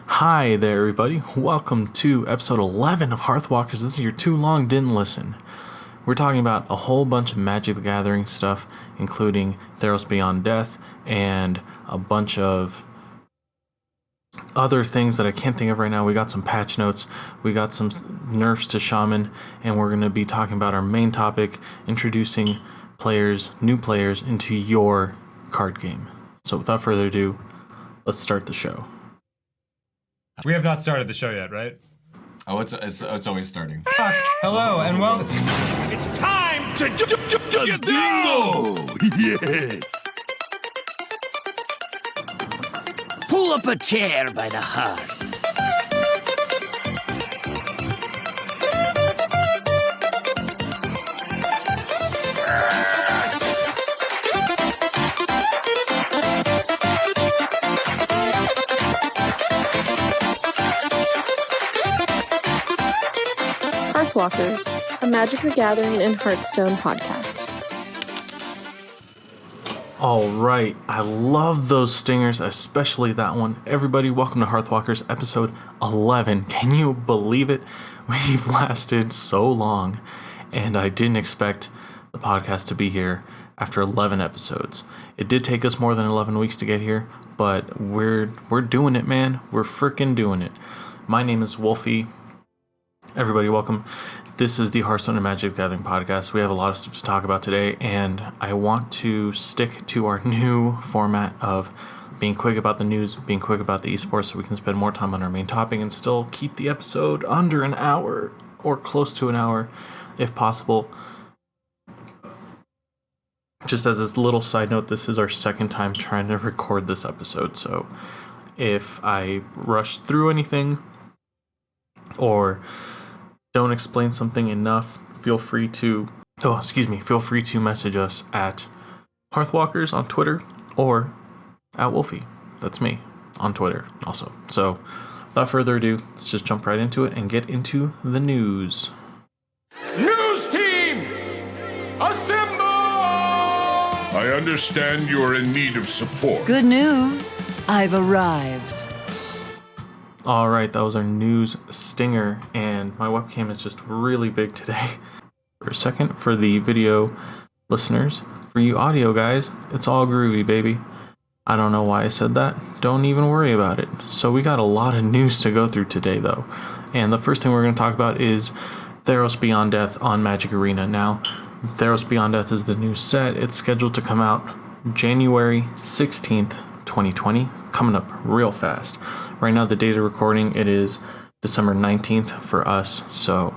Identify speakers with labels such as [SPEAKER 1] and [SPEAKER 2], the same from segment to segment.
[SPEAKER 1] Hi there, everybody. Welcome to episode 11 of Hearthwalkers. This is your too long didn't listen. We're talking about a whole bunch of Magic the Gathering stuff, including Theros Beyond Death and a bunch of other things that I can't think of right now. We got some patch notes, we got some nerfs to Shaman, and we're going to be talking about our main topic, introducing new players into your card game. So without further ado, let's start the show.
[SPEAKER 2] We have not started the show yet, right?
[SPEAKER 3] Oh, it's always starting.
[SPEAKER 2] Hello and welcome.
[SPEAKER 4] It's time to bingo! Yes! Pull up a chair by the hearth.
[SPEAKER 5] Hearthwalkers, a Magic the Gathering and Hearthstone podcast.
[SPEAKER 1] All right, I love those stingers, especially that one. Everybody, welcome to Hearthwalkers episode 11. Can you believe it? We've lasted so long, and I didn't expect the podcast to be here after 11 episodes. It did take us more than 11 weeks to get here, but we're doing it, man. We're freaking doing it. My name is Wholfie. Everybody, welcome. This is the Hearthstone and Magic the Gathering podcast. We have a lot of stuff to talk about today, and I want to stick to our new format of being quick about the news, being quick about the eSports, so we can spend more time on our main topic and still keep the episode under an hour or close to an hour, if possible. Just as a little side note, this is our second time trying to record this episode, so if I rush through anything or don't explain something enough, feel free to message us at Hearthwalkers on Twitter or at Wholfie. That's me on Twitter also. So without further ado, let's just jump right into it and get into the news.
[SPEAKER 6] News team, assemble!
[SPEAKER 7] I understand you are in need of support.
[SPEAKER 8] Good news. I've arrived.
[SPEAKER 1] All right, that was our news stinger, and my webcam is just really big today. For a second, for the video listeners, for you audio guys, it's all groovy, baby. I don't know why I said that. Don't even worry about it. So we got a lot of news to go through today, though. And the first thing we're going to talk about is Theros Beyond Death on Magic Arena. Now, Theros Beyond Death is the new set. It's scheduled to come out January 16th, 2020, coming up real fast. Right now, the date of recording, it is December 19th for us, so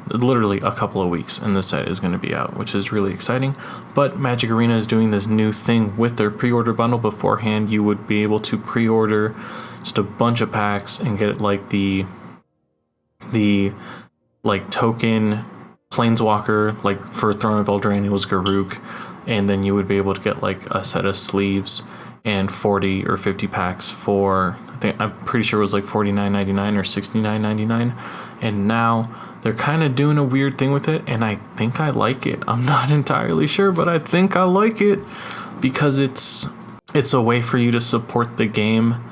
[SPEAKER 1] literally a couple of weeks, and the set is going to be out, which is really exciting. But Magic Arena is doing this new thing with their pre-order bundle. Beforehand, you would be able to pre-order just a bunch of packs and get like the token Planeswalker, like for Throne of Eldraine, it was Garruk, and then you would be able to get like a set of sleeves and 40 or 50 packs for, I'm pretty sure it was like $49.99 or $69.99, and now they're kind of doing a weird thing with it, and I think I like it. I'm not entirely sure, but I think I like it because it's a way for you to support the game.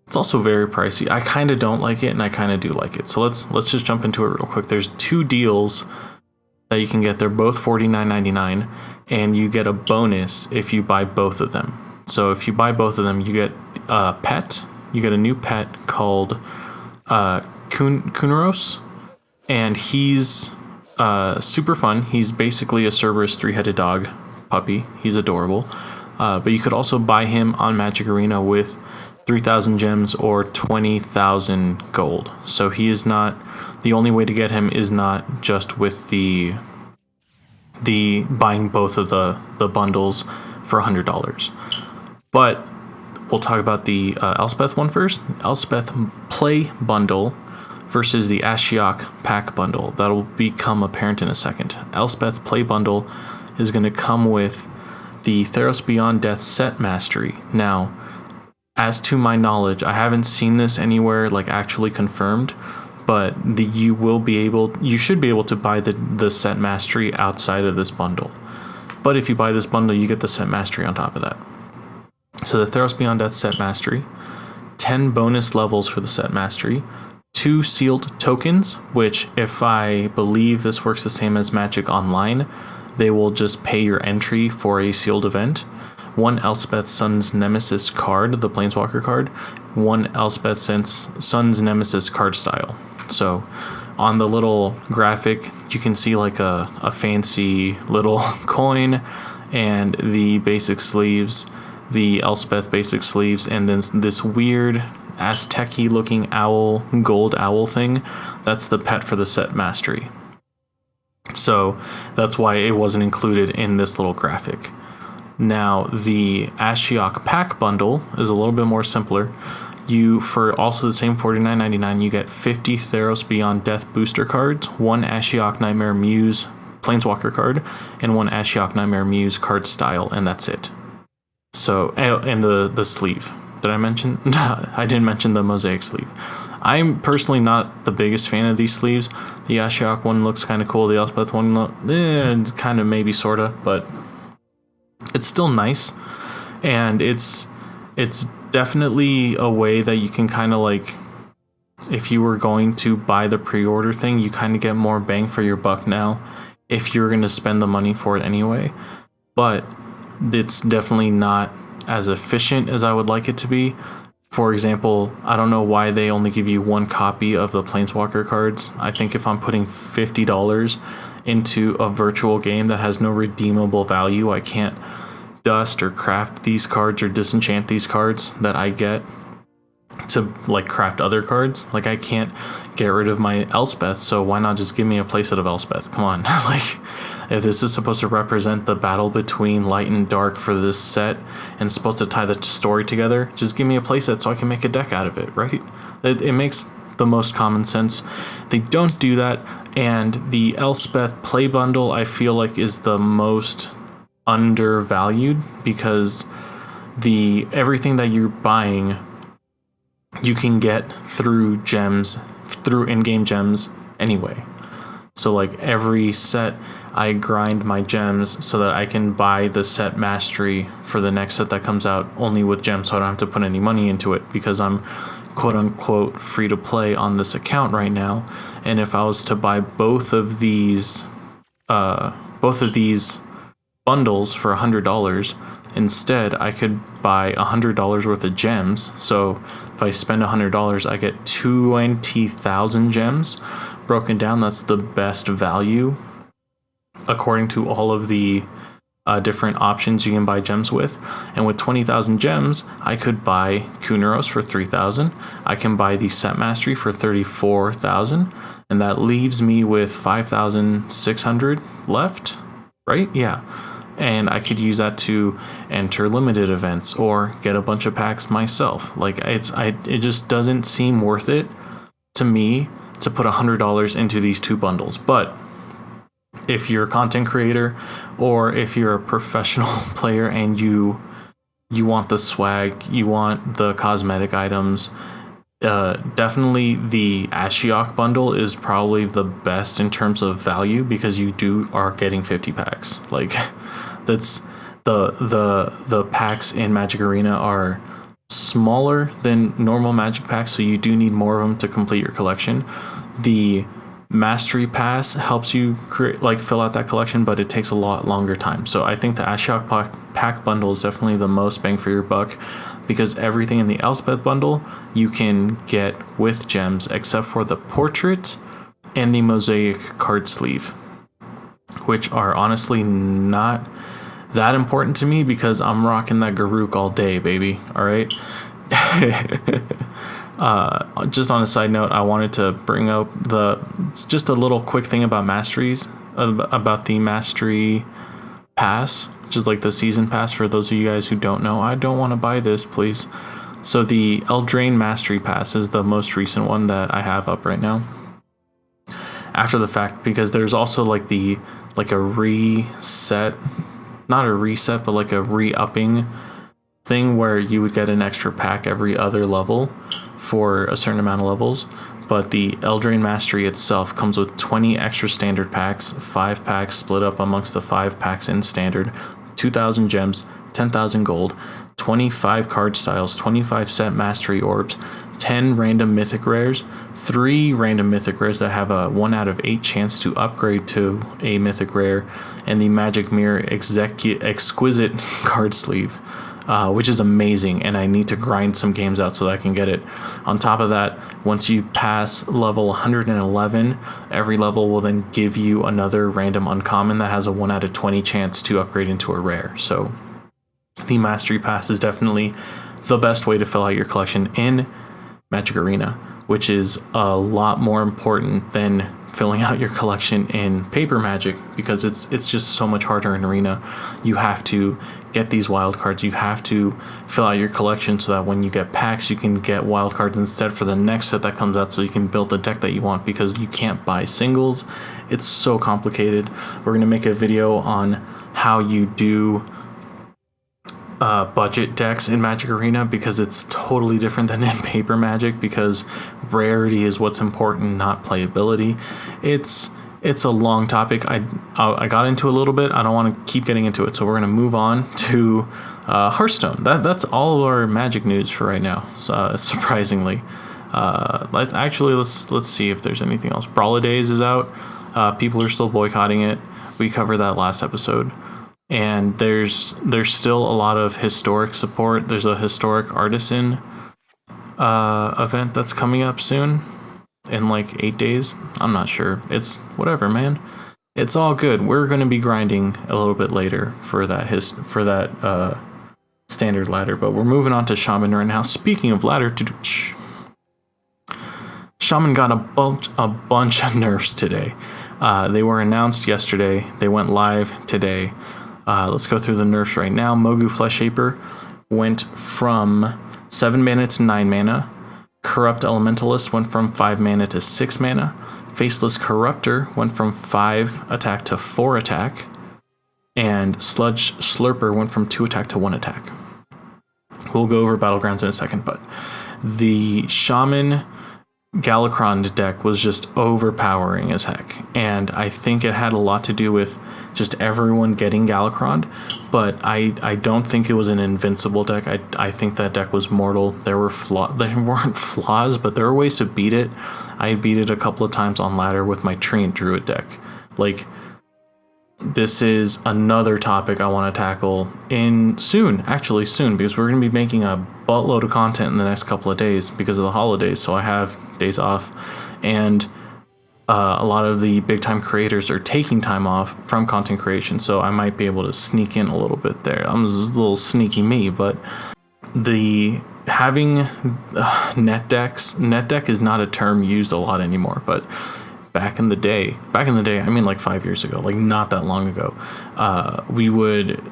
[SPEAKER 1] It's also very pricey. I kind of don't like it, and I kind of do like it. So let's just jump into it real quick. There's two deals that you can get. They're both $49.99, and you get a bonus if you buy both of them. So if you buy both of them, you get a pet. You get a new pet called Ragnaros, and he's super fun. He's basically a Cerberus three-headed dog puppy. He's adorable. But you could also buy him on Magic Arena with 3,000 gems or 20,000 gold. So he is not, the only way to get him is not just with the buying both of the bundles for $100. But we'll talk about the Elspeth one first. Elspeth Play Bundle versus the Ashiok Pack Bundle. That'll become apparent in a second. Elspeth Play Bundle is going to come with the Theros Beyond Death Set Mastery. Now, as to my knowledge, I haven't seen this anywhere like actually confirmed, but you should be able to buy the Set Mastery outside of this bundle. But if you buy this bundle, you get the Set Mastery on top of that. So the Theros Beyond Death Set Mastery 10 bonus levels for the set mastery, 2 sealed tokens, which if I believe this works the same as Magic Online, they will just pay your entry for a sealed event, 1 Elspeth Sun's Nemesis card, the Planeswalker card, 1 Elspeth Sun's Nemesis card style. So on the little graphic, you can see like a fancy little coin and the basic sleeves, the Elspeth basic sleeves, and then this weird Aztec-y looking owl, gold owl thing. That's the pet for the set mastery. So that's why it wasn't included in this little graphic. Now, the Ashiok pack bundle is a little bit more simpler. You, for also the same $49.99, you get 50 Theros Beyond Death booster cards, 1 Ashiok Nightmare Muse Planeswalker card, and 1 Ashiok Nightmare Muse card style, and that's it. So, and the sleeve. Did I mention? I didn't mention the mosaic sleeve. I'm personally not the biggest fan of these sleeves. The Ashiok one looks kind of cool. The Elspeth one, it's kind of maybe sorta, but it's still nice. And it's definitely a way that you can kind of like, if you were going to buy the pre-order thing, you kind of get more bang for your buck now if you're going to spend the money for it anyway. But it's definitely not as efficient as I would like it to be. For example, I don't know why they only give you 1 copy of the Planeswalker cards. I think if I'm putting $50 into a virtual game that has no redeemable value, I can't dust or craft these cards or disenchant these cards that I get to like craft other cards. Like, I can't get rid of my Elspeth, so why not just give me a playset of Elspeth? Come on. Like, if this is supposed to represent the battle between light and dark for this set and it's supposed to tie the story together, just give me a playset so I can make a deck out of it, right? It makes the most common sense. They don't do that, and the Elspeth play bundle I feel like is the most undervalued because everything that you're buying you can get through gems, through in-game gems anyway. So like every set I grind my gems so that I can buy the set mastery for the next set that comes out only with gems, so I don't have to put any money into it because I'm quote unquote free to play on this account right now. And if I was to buy both of these bundles for $100, instead I could buy $100 worth of gems. So if I spend $100, I get 20,000 gems. Broken down, that's the best value according to all of the different options you can buy gems with. And with 20,000 gems, I could buy Ragnaros for 3,000. I can buy the set mastery for 34,000, and that leaves me with 5,600 left, right? Yeah. And I could use that to enter limited events or get a bunch of packs myself. Like, it just doesn't seem worth it to me to put $100 into these 2 bundles. But if you're a content creator or if you're a professional player and you want the swag, you want the cosmetic items, definitely the Ashiok bundle is probably the best in terms of value because you are getting 50 packs. Like, that's the packs in Magic Arena are smaller than normal Magic packs, so you do need more of them to complete your collection. The Mastery Pass helps you fill out that collection, but it takes a lot longer time. So I think the Ashiok pack bundle is definitely the most bang for your buck because everything in the Elspeth bundle you can get with gems except for the portrait and the mosaic card sleeve, which are honestly not that important to me because I'm rocking that Garruk all day, baby. All right. Just on a side note, I wanted to bring up just a little quick thing about masteries, about the Mastery Pass, which is like the season pass for those of you guys who don't know. I don't want to buy this, please. So the Eldraine Mastery Pass is the most recent one that I have up right now. After the fact, because there's also like a reset, not a reset, but like a re-upping thing where you would get an extra pack every other level for a certain amount of levels. But the Eldraine Mastery itself comes with 20 extra standard packs, 5 packs split up amongst the 5 packs in standard, 2,000 gems, 10,000 gold, 25 card styles, 25 set mastery orbs, 10 random mythic rares, 3 random mythic rares that have a 1 out of 8 chance to upgrade to a mythic rare, and the Magic Mirror exquisite card sleeve, which is amazing, and I need to grind some games out so that I can get it. On top of that, once you pass level 111, every level will then give you another random uncommon that has a 1 out of 20 chance to upgrade into a rare. So the Mastery Pass is definitely the best way to fill out your collection in Magic Arena, which is a lot more important than filling out your collection in paper Magic, because it's just so much harder in Arena. You have to get these wild cards, you have to fill out your collection so that when you get packs you can get wild cards instead for the next set that comes out, so you can build the deck that you want, because you can't buy singles. It's so complicated. We're going to make a video on how you do budget decks in Magic Arena, because it's totally different than in paper Magic, because rarity is what's important, not playability. It's a long topic. I got into a little bit. I don't want to keep getting into it, so we're going to move on to Hearthstone. That's all of our Magic news for right now, surprisingly. Let's see if there's anything else. Brawler Days is out. People are still boycotting it. We covered that last episode. And there's still a lot of historic support. There's a historic artisan event that's coming up soon in like 8 days. I'm not sure. It's whatever, man. It's all good. We're going to be grinding a little bit later for that standard ladder, but we're moving on to Shaman right now. Speaking of ladder, Shaman got a bunch of nerfs today. They were announced yesterday. They went live today. Let's go through the nerfs right now. Mogu Fleshaper went from 7 mana to 9 mana. Corrupt Elementalist went from 5 mana to 6 mana. Faceless Corruptor went from 5 attack to 4 attack. And Sludge Slurper went from 2 attack to 1 attack. We'll go over Battlegrounds in a second, but the Shaman Galakron deck was just overpowering as heck, and I think it had a lot to do with just everyone getting Galakron, but I don't think it was an invincible deck. I think that deck was mortal. There weren't flaws, but there were ways to beat it. I beat it a couple of times on ladder with my Treant Druid deck. Like, this is another topic I want to tackle soon, because we're going to be making a buttload of content in the next couple of days because of the holidays, so I have days off, and a lot of the big time creators are taking time off from content creation, so I might be able to sneak in a little bit there. I'm just a little sneaky me, but having net deck is not a term used a lot anymore, but back in the day, I mean like 5 years ago, like not that long ago, we would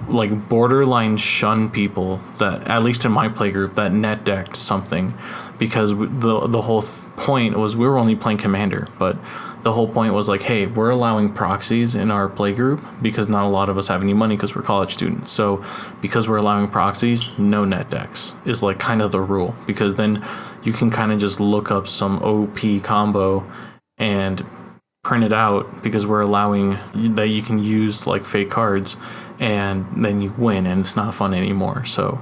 [SPEAKER 1] like borderline shun people that, at least in my playgroup, that net decked something, because the whole point was we were only playing Commander, but the whole point was like, hey, we're allowing proxies in our playgroup because not a lot of us have any money because we're college students. So because we're allowing proxies, no net decks is like kind of the rule, because then you can kind of just look up some OP combo and print it out, because we're allowing that you can use like fake cards, and then you win, and it's not fun anymore. So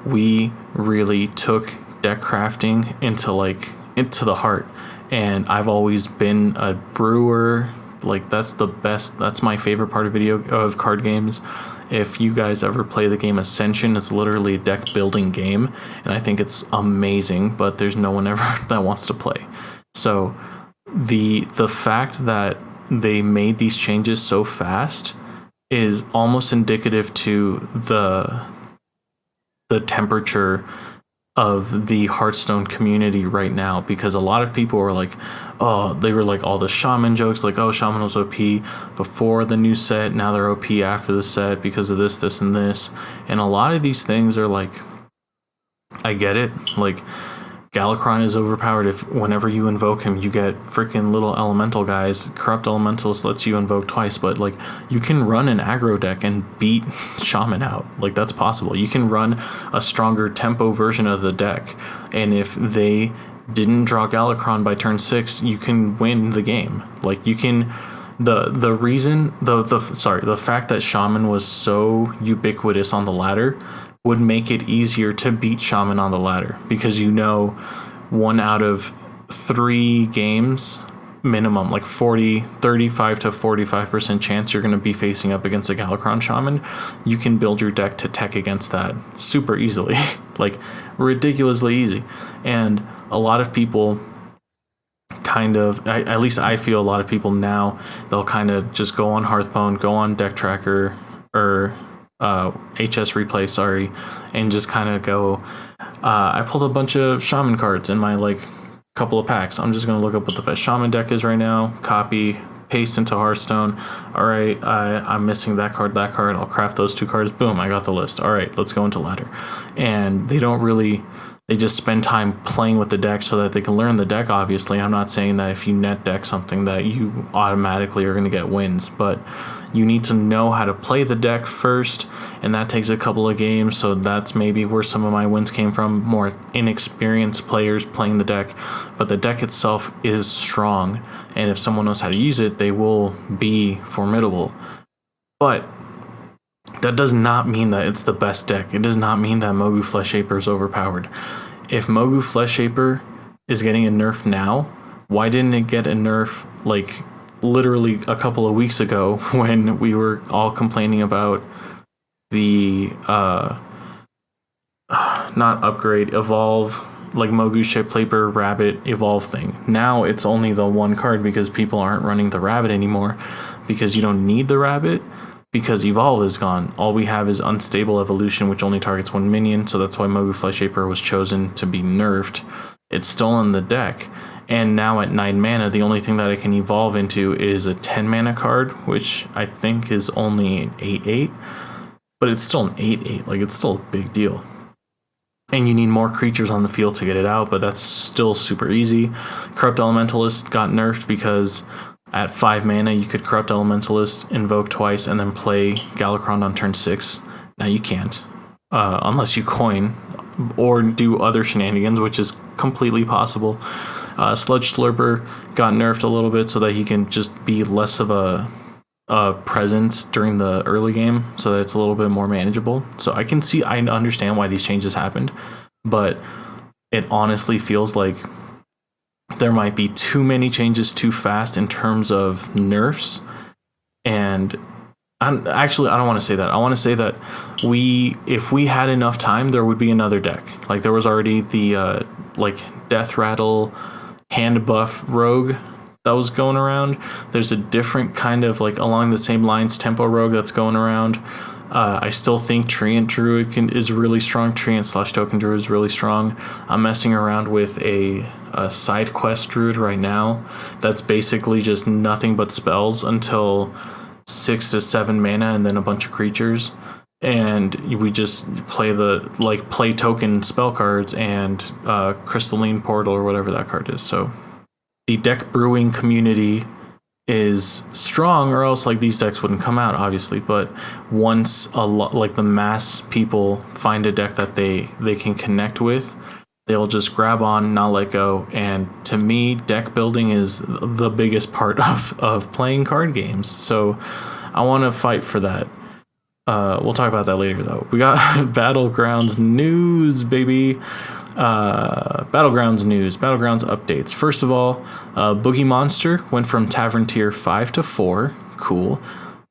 [SPEAKER 1] we really took deck crafting into the heart, and I've always been a brewer. Like, that's my favorite part of card games. If you guys ever play the game Ascension, it's literally a deck building game, and I think it's amazing, but there's no one ever that wants to play. So the fact that they made these changes so fast is almost indicative to the temperature of the Hearthstone community right now, because a lot of people were like, all the Shaman jokes, like, oh, Shaman was OP before the new set, now they're OP after the set because of this, and this. And a lot of these things are like, I get it. Like, Galakron is overpowered. Whenever you invoke him, you get freaking little elemental guys. Corrupt Elementalist lets you invoke twice, but like, you can run an aggro deck and beat Shaman out. Like, that's possible. You can run a stronger tempo version of the deck, and if they didn't draw Galakron by turn 6, you can win the game. Like, you can. The fact that Shaman was so ubiquitous on the ladder would make it easier to beat Shaman on the ladder, because 1 out of 3 games minimum, like 35 to 45% chance you're going to be facing up against a Galakrond Shaman. You can build your deck to tech against that super easily, like ridiculously easy. And a lot of people at least I feel a lot of people now, they'll kind of just go on Hearthstone, go on Deck Tracker or HS Replay, sorry, and just kind of go, I pulled a bunch of Shaman cards in my couple of packs. I'm just going to look up what the best Shaman deck is right now, copy, paste into Hearthstone. All right, I'm missing that card. I'll craft those 2 cards. Boom, I got the list. All right, let's go into ladder. And they just spend time playing with the deck so that they can learn the deck. Obviously, I'm not saying that if you net deck something that you automatically are going to get wins, but you need to know how to play the deck first, and that takes a couple of games. So that's maybe where some of my wins came from, more inexperienced players playing the deck. But the deck itself is strong, and if someone knows how to use it, they will be formidable. But that does not mean that it's the best deck. It does not mean that Mogu Fleshaper is overpowered. If Mogu Fleshaper is getting a nerf now, why didn't it get a nerf literally a couple of weeks ago when we were all complaining about the not upgrade, evolve, Mogu Shaper Rabbit evolve thing? Now it's only the 1 card because people aren't running the Rabbit anymore, because you don't need the Rabbit, because Evolve is gone. All we have is Unstable Evolution, which only targets 1 minion, so that's why Mogu Fleshaper was chosen to be nerfed. It's still in the deck, and now at 9 mana, the only thing that it can evolve into is a 10 mana card, which I think is only an 8/8, but it's still an 8/8, it's still a big deal. And you need more creatures on the field to get it out, but that's still super easy. Corrupt Elementalist got nerfed because at 5 mana, you could Corrupt Elementalist, invoke twice, and then play Galakrond on turn 6. Now you can't, unless you coin or do other shenanigans, which is completely possible. Sludge Slurper got nerfed a little bit so that he can just be less of a presence during the early game, so that it's a little bit more manageable. So I understand why these changes happened, but it honestly feels like there might be too many changes too fast in terms of nerfs. And I don't want to say that. I want to say that if we had enough time, there would be another deck. There was already the Death Rattle hand buff rogue that was going around. There's a different kind of along the same lines tempo rogue that's going around. I still think Treant Druid is really strong. Treant/Token Druid is really strong. I'm messing around with a side quest Druid right now that's basically just nothing but spells until 6 to 7 mana and then a bunch of creatures. And we just play play token spell cards and Crystalline Portal or whatever that card is. So the deck brewing community is strong, or else these decks wouldn't come out, obviously. But once the mass people find a deck that they can connect with, they'll just grab on, not let go. And to me, deck building is the biggest part of playing card games. So I want to fight for that. We'll talk about that later, though. We got Battlegrounds news, baby. Battlegrounds news, Battlegrounds updates. First of all, Boogie Monster went from Tavern Tier 5 to 4, cool.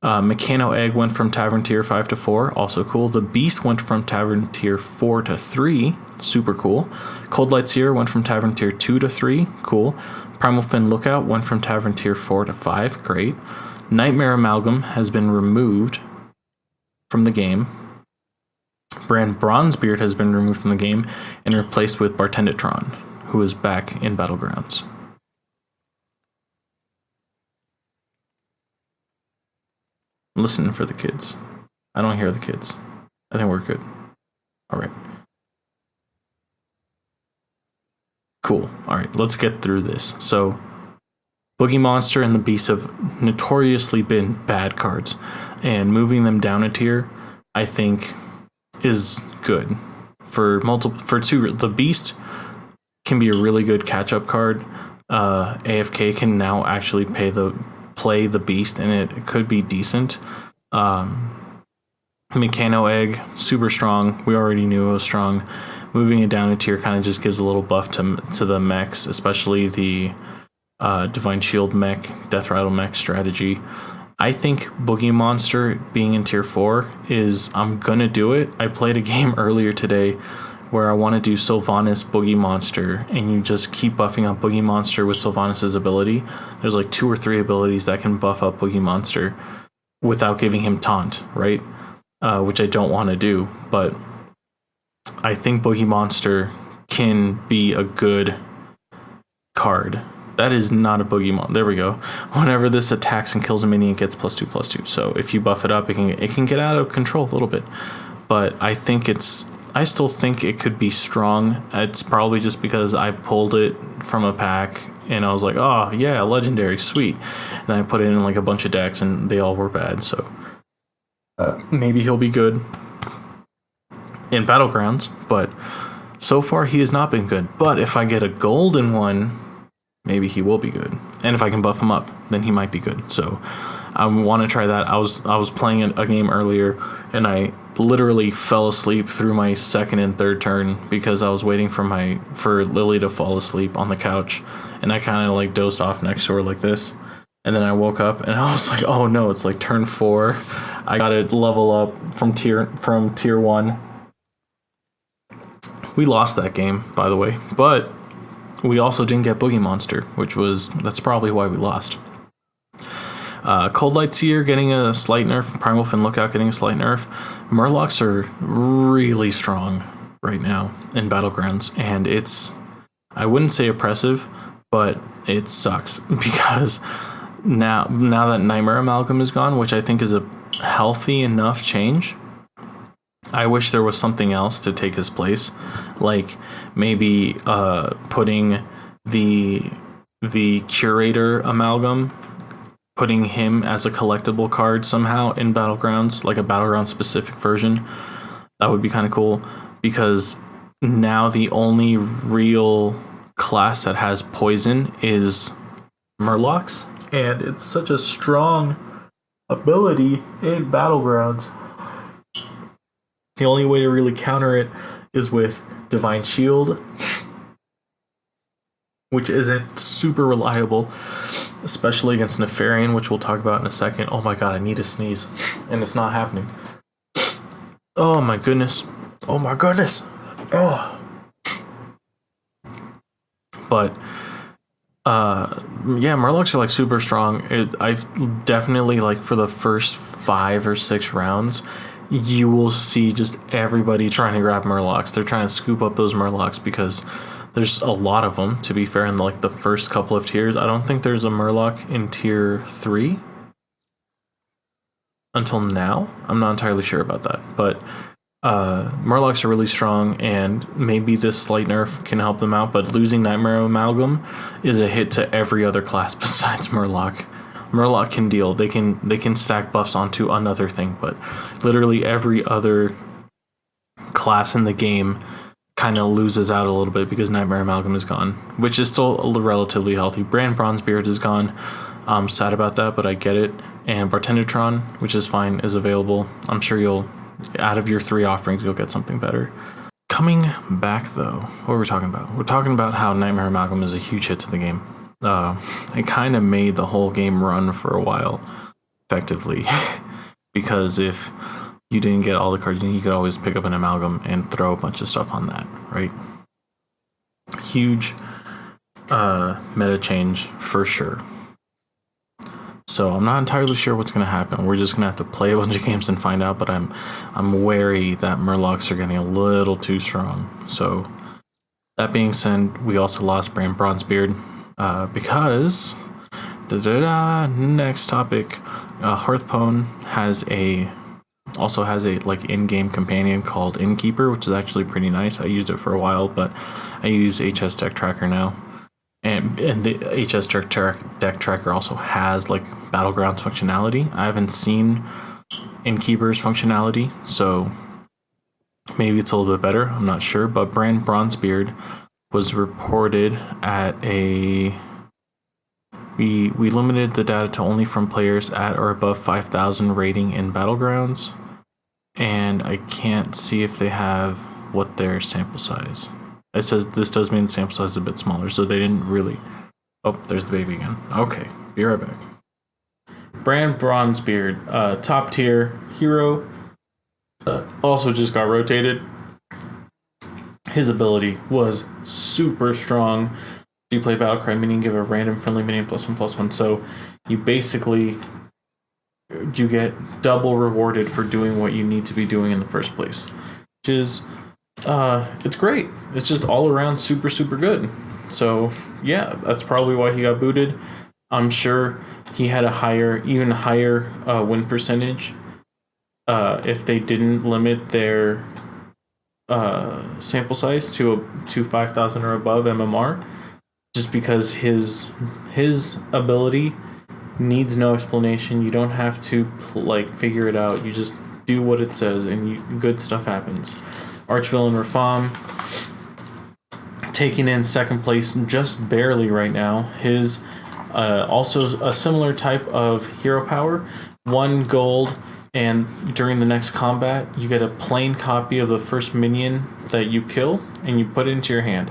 [SPEAKER 1] Mechano Egg went from Tavern Tier 5 to 4, also cool. The Beast went from Tavern Tier 4 to 3, super cool. Cold Light Seer went from Tavern Tier 2 to 3, cool. Primal Fin Lookout went from Tavern Tier 4 to 5, great. Nightmare Amalgam has been removed from the game. Brand Bronzebeard has been removed from the game and replaced with Bartenditron, who is back in Battlegrounds. I'm listening for the kids. I don't hear the kids. I think we're good. All right. Cool. All right, let's get through this. So, Boogie Monster and the Beast have notoriously been bad cards, and moving them down a tier, I think, is good for two. The Beast can be a really good catch-up card. AFK can now actually play the Beast, and it could be decent. Mechano Egg, super strong. We already knew it was strong. Moving it down a tier kind of just gives a little buff to the mechs, especially the Divine Shield mech, Death Rattle mech strategy. I think Boogie Monster being in tier 4 is, I'm gonna do it. I played a game earlier today where I want to do Sylvanas Boogie Monster, and you just keep buffing up Boogie Monster with Sylvanas' ability. There's like 2 or 3 abilities that can buff up Boogie Monster without giving him taunt, right? Which I don't want to do, but I think Boogie Monster can be a good card. That is not a Boogie Monster. There we go. Whenever this attacks and kills a minion, it gets +2/+2. So if you buff it up, it can get out of control a little bit. But I still think it could be strong. It's probably just because I pulled it from a pack and I was like, oh yeah, legendary, sweet. And then I put it in like a bunch of decks and they all were bad. So maybe he'll be good in Battlegrounds, but so far he has not been good. But if I get a golden one, maybe he will be good. And if I can buff him up, then he might be good. So I want to try that. I was playing a game earlier and I literally fell asleep through my second and third turn because I was waiting for Lily to fall asleep on the couch, and I kind of like dozed off next to her like this. And then I woke up and I was like, oh no, it's like turn 4. I got to level up from tier 1. We lost that game, by the way, but we also didn't get Boogie Monster, that's probably why we lost. Cold Light Seer getting a slight nerf, Primal Fin Lookout getting a slight nerf. Murlocs are really strong right now in Battlegrounds, and I wouldn't say oppressive, but it sucks because now that Nightmare Amalgam is gone, which I think is a healthy enough change, I wish there was something else to take his place, like maybe putting the Curator Amalgam, putting him as a collectible card somehow in Battlegrounds, like a Battleground specific version. That would be kind of cool, because now the only real class that has poison is Murlocs, and it's such a strong ability in Battlegrounds. The only way to really counter it is with Divine Shield, which isn't super reliable, especially against Nefarian, which we'll talk about in a second. Oh my god, I need to sneeze, and it's not happening. Oh my goodness. Oh my goodness. Oh. But yeah, Murlocs are like super strong. I've definitely, like, for the first 5 or 6 rounds, you will see just everybody trying to grab Murlocs. They're trying to scoop up those Murlocs because there's a lot of them, to be fair, in like the first couple of tiers. I don't think there's a Murloc in tier 3 until now. I'm not entirely sure about that, but Murlocs are really strong, and maybe this slight nerf can help them out, but losing Nightmare Amalgam is a hit to every other class besides Murloc. Murloc can deal. They can stack buffs onto another thing, but literally every other class in the game kind of loses out a little bit because Nightmare Amalgam is gone, which is still relatively healthy. Brand Bronzebeard is gone. I'm sad about that, but I get it. And Bartendertron, which is fine, is available. I'm sure out of your 3 offerings, you'll get something better. Coming back though, what were we talking about? We're talking about how Nightmare Amalgam is a huge hit to the game. It kind of made the whole game run for a while, effectively, because if you didn't get all the cards, you could always pick up an Amalgam and throw a bunch of stuff on that, right? Huge meta change for sure. So I'm not entirely sure what's going to happen. We're just going to have to play a bunch of games and find out, but I'm wary that Murlocs are getting a little too strong. So that being said, we also lost Brand Bronzebeard because next topic, Hearthstone also has a like in-game companion called Innkeeper, which is actually pretty nice. I used it for a while, but I use HS Deck Tracker now. And the HS Deck Tracker also has like Battlegrounds functionality. I haven't seen Innkeeper's functionality, so maybe it's a little bit better. I'm not sure. But Brand Bronzebeard was reported at we limited the data to only from players at or above 5,000 rating in Battlegrounds. and I can't see if they have what their sample size. It says this does mean the sample size is a bit smaller, so they didn't really. Oh, there's the baby again. Okay, be right back. Brand Bronzebeard, top tier hero, also just got rotated. His ability was super strong. You play Battlecry minion, give a random friendly minion +1/+1. So you basically you get double rewarded for doing what you need to be doing in the first place, which is it's great. It's just all around super good. So yeah, that's probably why he got booted. I'm sure he had a even higher win percentage if they didn't limit their sample size to 5,000 or above MMR, just because his ability needs no explanation. You don't have to figure it out. You just do what it says, and good stuff happens. Archvillain Murph taking in second place just barely right now. His also a similar type of hero power, 1 gold, and during the next combat you get a plain copy of the first minion that you kill and you put it into your hand.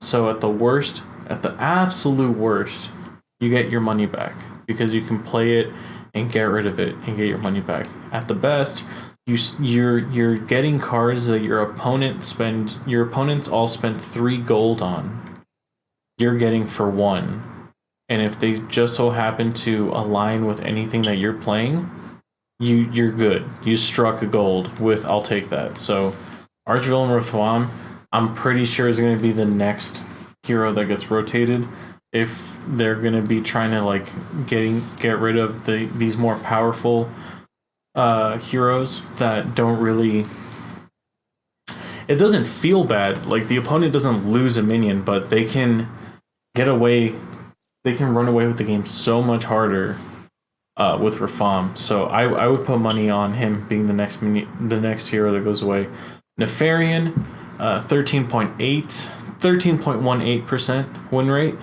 [SPEAKER 1] So at the absolute worst, you get your money back because you can play it and get rid of it and get your money back. At the best, you're getting cards that your opponents all spend 3 gold on. You're getting for 1. And if they just so happen to align with anything that you're playing, you're good. You struck a gold with I'll take that. So Archvillain Murph, I'm pretty sure is going to be the next hero that gets rotated if they're going to be trying to get rid of these more powerful heroes that don't really. It doesn't feel bad. Like the opponent doesn't lose a minion, but they can get away. They can run away with the game so much harder with Rafam. So I would put money on him being the next hero that goes away. Nefarian, 13.18% win rate,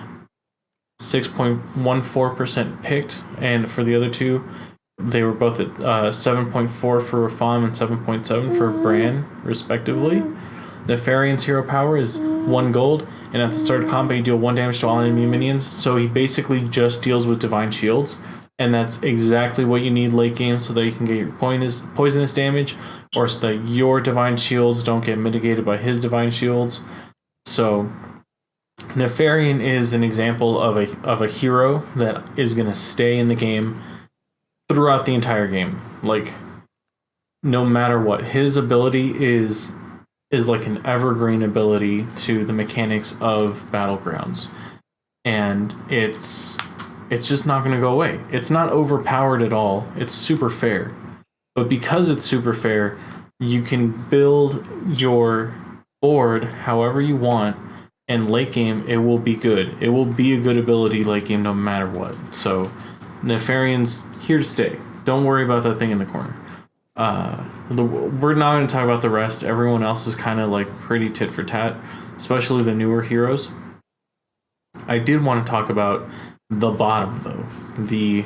[SPEAKER 1] 6.14% picked, and for the other two, they were both at 7.4 for Rafam and 7.7 for Bran, respectively. Nefarian's hero power is 1 gold, and at the start of combat you deal 1 damage to all enemy minions, so he basically just deals with divine shields, and that's exactly what you need late game so that you can get your poisonous damage, or so that your divine shields don't get mitigated by his divine shields. So Nefarian is an example of a hero that is going to stay in the game throughout the entire game. Like, no matter what, his ability is like an evergreen ability to the mechanics of Battlegrounds, and it's just not going to go away. It's not overpowered at all. It's super fair, but because it's super fair, you can build your board however you want, and late game it will be good. It will be a good ability late game no matter what. So Nefarian's here to stay. Don't worry about that thing in the corner. We're not going to talk about the rest. Everyone else is kind of pretty tit for tat, especially the newer heroes. I did want to talk about the bottom though, the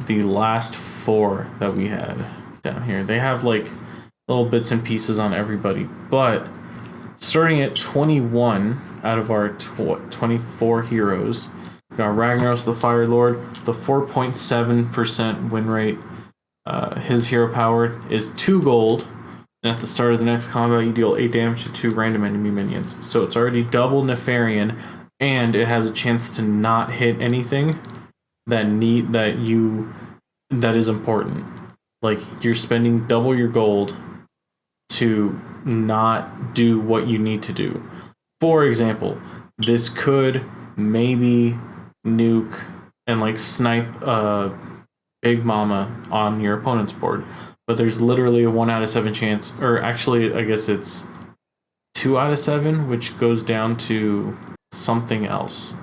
[SPEAKER 1] last 4 that we had down here. They have little bits and pieces on everybody, but starting at 21 out of our 24 heroes, we got Ragnaros the Fire Lord, the 4.7% win rate. His hero power is 2 gold, and at the start of the next combat you deal 8 damage to 2 random enemy minions. So it's already double Nefarian, and it has a chance to not hit anything that is important. You're spending double your gold to not do what you need to do. For example, this could maybe nuke and snipe Big Mama on your opponent's board, but there's literally a 1 out of 7 chance, or actually I guess it's 2 out of 7, which goes down to something else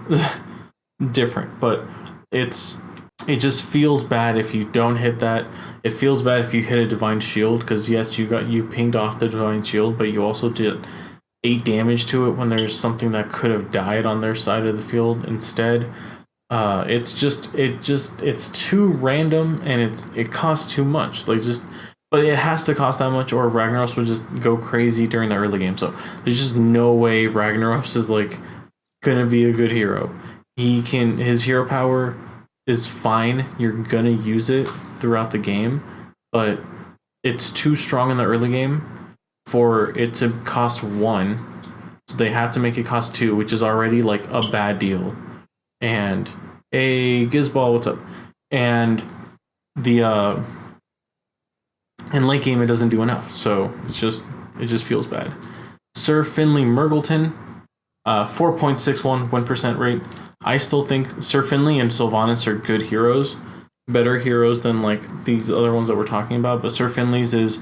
[SPEAKER 1] different, but it just feels bad if you don't hit that. It feels bad if you hit a divine shield, because yes, you pinged off the divine shield, but you also did 8 damage to it when there's something that could have died on their side of the field instead. It's too random, and it costs too much. Just But it has to cost that much, or Ragnaros would just go crazy during the early game. So there's just no way Ragnaros is like gonna be a good hero. His hero power is fine. You're gonna use it throughout the game, but it's too strong in the early game for it to cost 1. So they have to make it cost 2, which is already like a bad deal. And Gizball, what's up? And the in late game it doesn't do enough. So it just feels bad. Sir Finley Murgleton, 4.61 win% rate. I still think Sir Finley and Sylvanas are good heroes, better heroes than like these other ones that we're talking about. But Sir Finley's is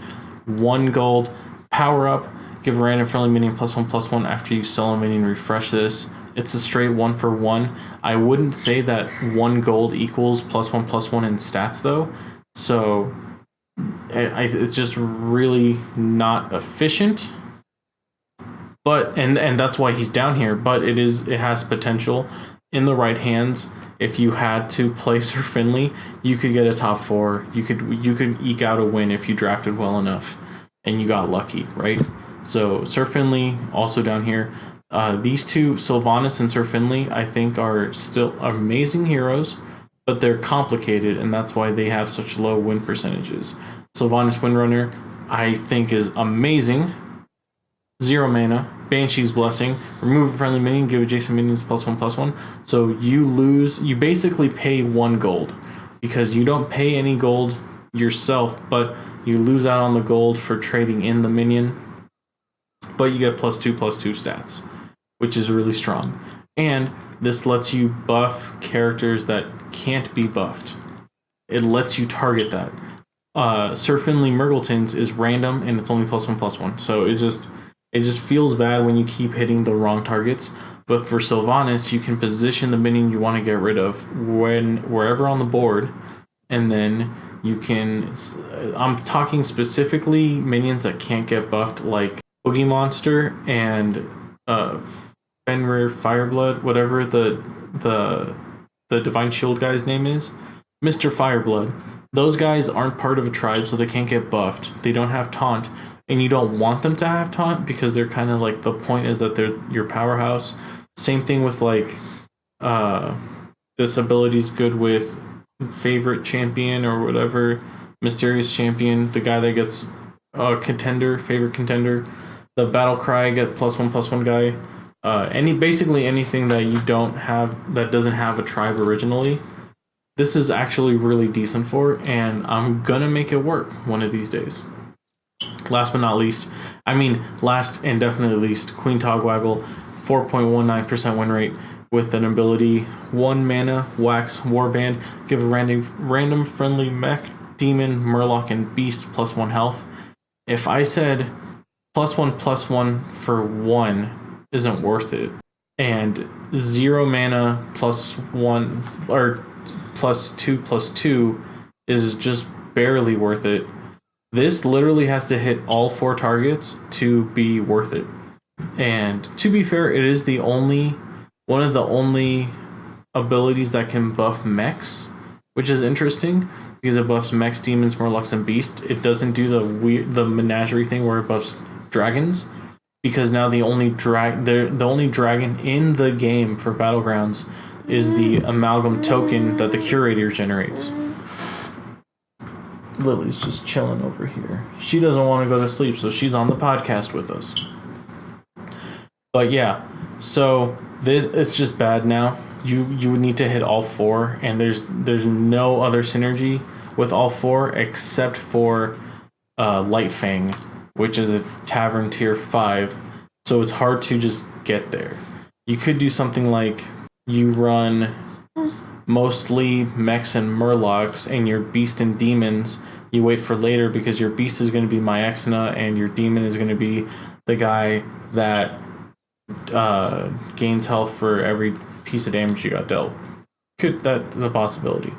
[SPEAKER 1] 1 gold, power up, give a random friendly minion +1/+1 after you sell a minion, refresh this. It's a straight 1-for-1. I wouldn't say that 1 gold equals +1/+1 in stats though. So it's just really not efficient. But and that's why he's down here. But it has potential. In the right hands, if you had to play Sir Finley, you could get a top 4. You could eke out a win if you drafted well enough and you got lucky, right? So Sir Finley also down here. These two, Sylvanas and Sir Finley, I think are still amazing heroes, but they're complicated, and that's why they have such low win percentages. Sylvanas Windrunner, I think, is amazing. 0 mana, Banshee's Blessing, remove a friendly minion, give adjacent minions +1/+1. So you basically pay 1 gold because you don't pay any gold yourself, but you lose out on the gold for trading in the minion. But you get +2/+2 stats, which is really strong. And this lets you buff characters that can't be buffed. It lets you target that. Sir Finley Murgleton's is random and it's only +1/+1. So it just feels bad when you keep hitting the wrong targets. But for Sylvanas, you can position the minion you want to get rid of wherever on the board, and then you can. I'm talking specifically minions that can't get buffed, like Boogie Monster and Fenrir Fireblood, whatever the Divine Shield guy's name is, Mr. Fireblood. Those guys aren't part of a tribe, so they can't get buffed. They don't have taunt. And you don't want them to have taunt because they're kind of like, the point is that they're your powerhouse. Same thing with like this ability's good with favorite champion or whatever, mysterious champion, the guy that gets contender, favorite contender, the battle cry get +1/+1 guy. Basically anything that you don't have that doesn't have a tribe originally. This is actually really decent for, and I'm gonna make it work one of these days. Last but not least, last and definitely least, Queen Tog Rival, 4.19% win rate with an ability, 1 mana, Wax Warband, give a random friendly mech, demon, murloc, and beast +1 health. If I said +1/+1 for 1 isn't worth it, and 0 mana +1 or +2/+2 is just barely worth it, this literally has to hit all 4 targets to be worth it. And to be fair, it is one of the only abilities that can buff mechs, which is interesting because it buffs mechs, demons, murlocs, and beasts. It doesn't do the menagerie thing where it buffs dragons, because now the only dragon in the game for Battlegrounds is the amalgam token that the curator generates. Lily's just chilling over here. She doesn't want to go to sleep, so she's on the podcast with us. But yeah, so it's just bad now. You would need to hit all 4, and there's no other synergy with all 4 except for Lightfang, which is a tavern tier 5. So it's hard to just get there. You could do something like you run mostly mechs and murlocs, and your beast and demons you wait for later, because your beast is going to be Myexina and your demon is going to be the guy that gains health for every piece of damage you got dealt. That's a possibility.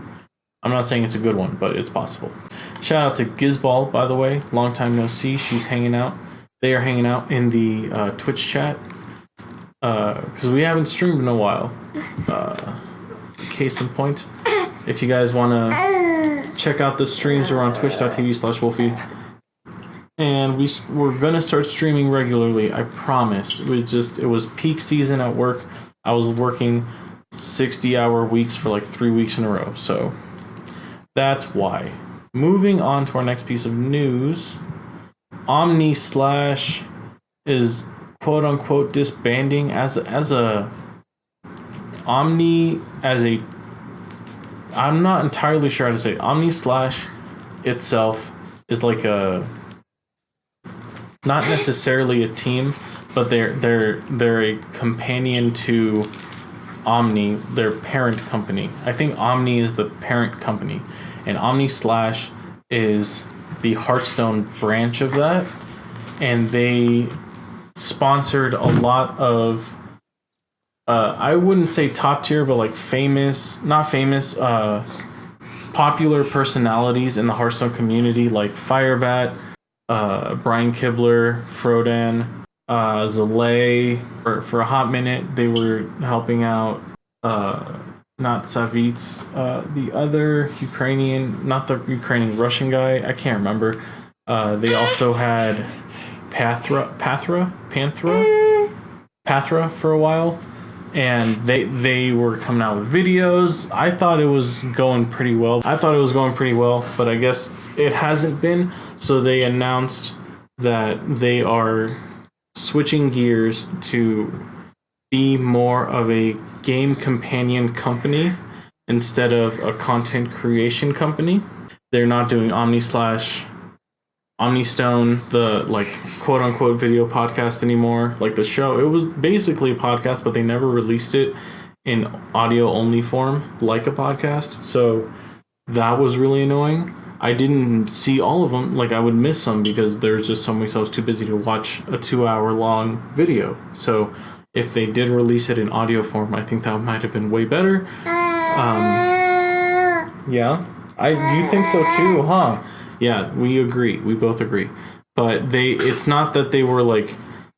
[SPEAKER 1] I'm not saying it's a good one, but it's possible. Shout out to Gizball, by the way. Long time no see. She's hanging out. They are hanging out in the Twitch chat because we haven't streamed in a while. Case in point, if you guys want to check out the streams, we're on twitch.tv/Wholfie. and we're gonna start streaming regularly. I promise. It was peak season at work. I was working 60-hour weeks for like 3 weeks in a row. So that's why. Moving on to our next piece of news, Omni Slash is quote unquote disbanding as a Omni as a. I'm not entirely sure how to say. Omni Slash itself is like a, not necessarily a team, but they're a companion to Omni, their parent company. I think Omni is the parent company, and Omni Slash is the Hearthstone branch of that, and they sponsored a lot of I wouldn't say top tier, but like popular personalities in the Hearthstone community, like Firebat, Brian Kibler, Frodan, Zalay. For a hot minute, they were helping out not Savitz, the other Ukrainian, not the Ukrainian, Russian guy, I can't remember. They also had Panthra for a while, and they were coming out with videos. I thought it was going pretty well, but I guess it hasn't been. So they announced that they are switching gears to be more of a game companion company instead of a content creation company. They're not doing Omni Slash, Omni Stone, the like quote unquote video podcast anymore. Like the show, it was basically a podcast, but they never released it in audio only form like a podcast. So that was really annoying. I didn't see all of them. Like I would miss some because there's just so many. So I was too busy to watch a 2-hour long video. So if they did release it in audio form, I think that might have been way better. Yeah, you think so too, huh? Yeah, we agree. We both agree. But it's not that they were like,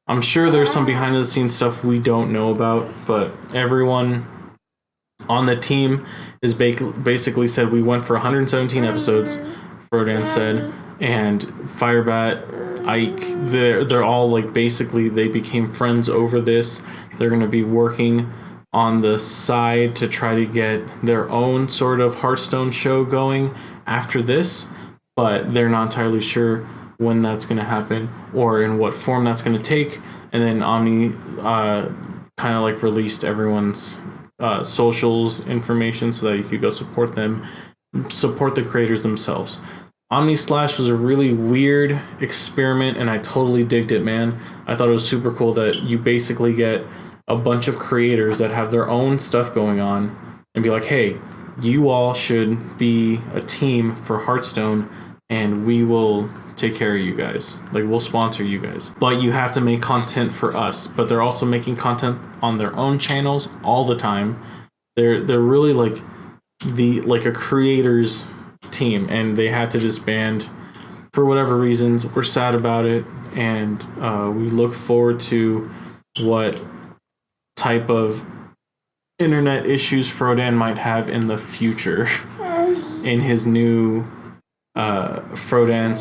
[SPEAKER 1] I'm sure there's some behind the scenes stuff we don't know about, but everyone on the team is basically said we went for 117 episodes, Frodan said, and Firebat, Ike, they're all like basically they became friends over this. They're going to be working on the side to try to get their own sort of Hearthstone show going after this, but they're not entirely sure when that's going to happen or in what form that's going to take. And then Omni kind of like released everyone's socials information so that you could go support them, support the creators themselves. Omni Slash was a really weird experiment, and I totally digged it, man. I thought it was super cool that you basically get a bunch of creators that have their own stuff going on and be like, hey, you all should be a team for Hearthstone, and we will take care of you guys. Like, we'll sponsor you guys. But you have to make content for us. But they're also making content on their own channels all the time. They're really like a creators team, and they had to disband for whatever reasons. We're sad about it, and we look forward to what type of internet issues Frodan might have in the future in his new Frodan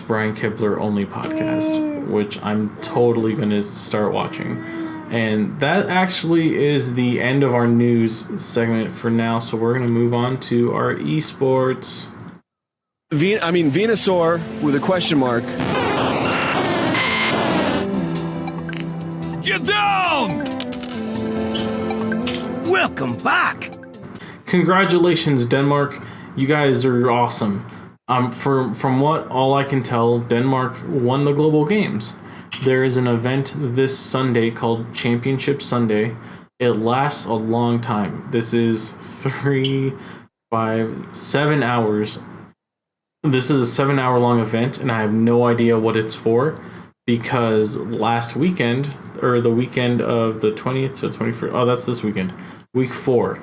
[SPEAKER 1] / Brian Kibler only podcast, which I'm totally going to start watching. And that actually is the end of our news segment for now, so we're going to move on to our eSports.
[SPEAKER 9] Venusaur with a question mark.
[SPEAKER 4] Get down! Welcome back!
[SPEAKER 1] Congratulations, Denmark. You guys are awesome. From what all I can tell, Denmark won the global games. There is an event this Sunday called Championship Sunday. It lasts a long time. This is 3, 5, 7 hours. This is a 7-hour long event, and I have no idea what it's for, because last weekend, or the weekend of the 20th to 21st, oh, that's this weekend, week 4,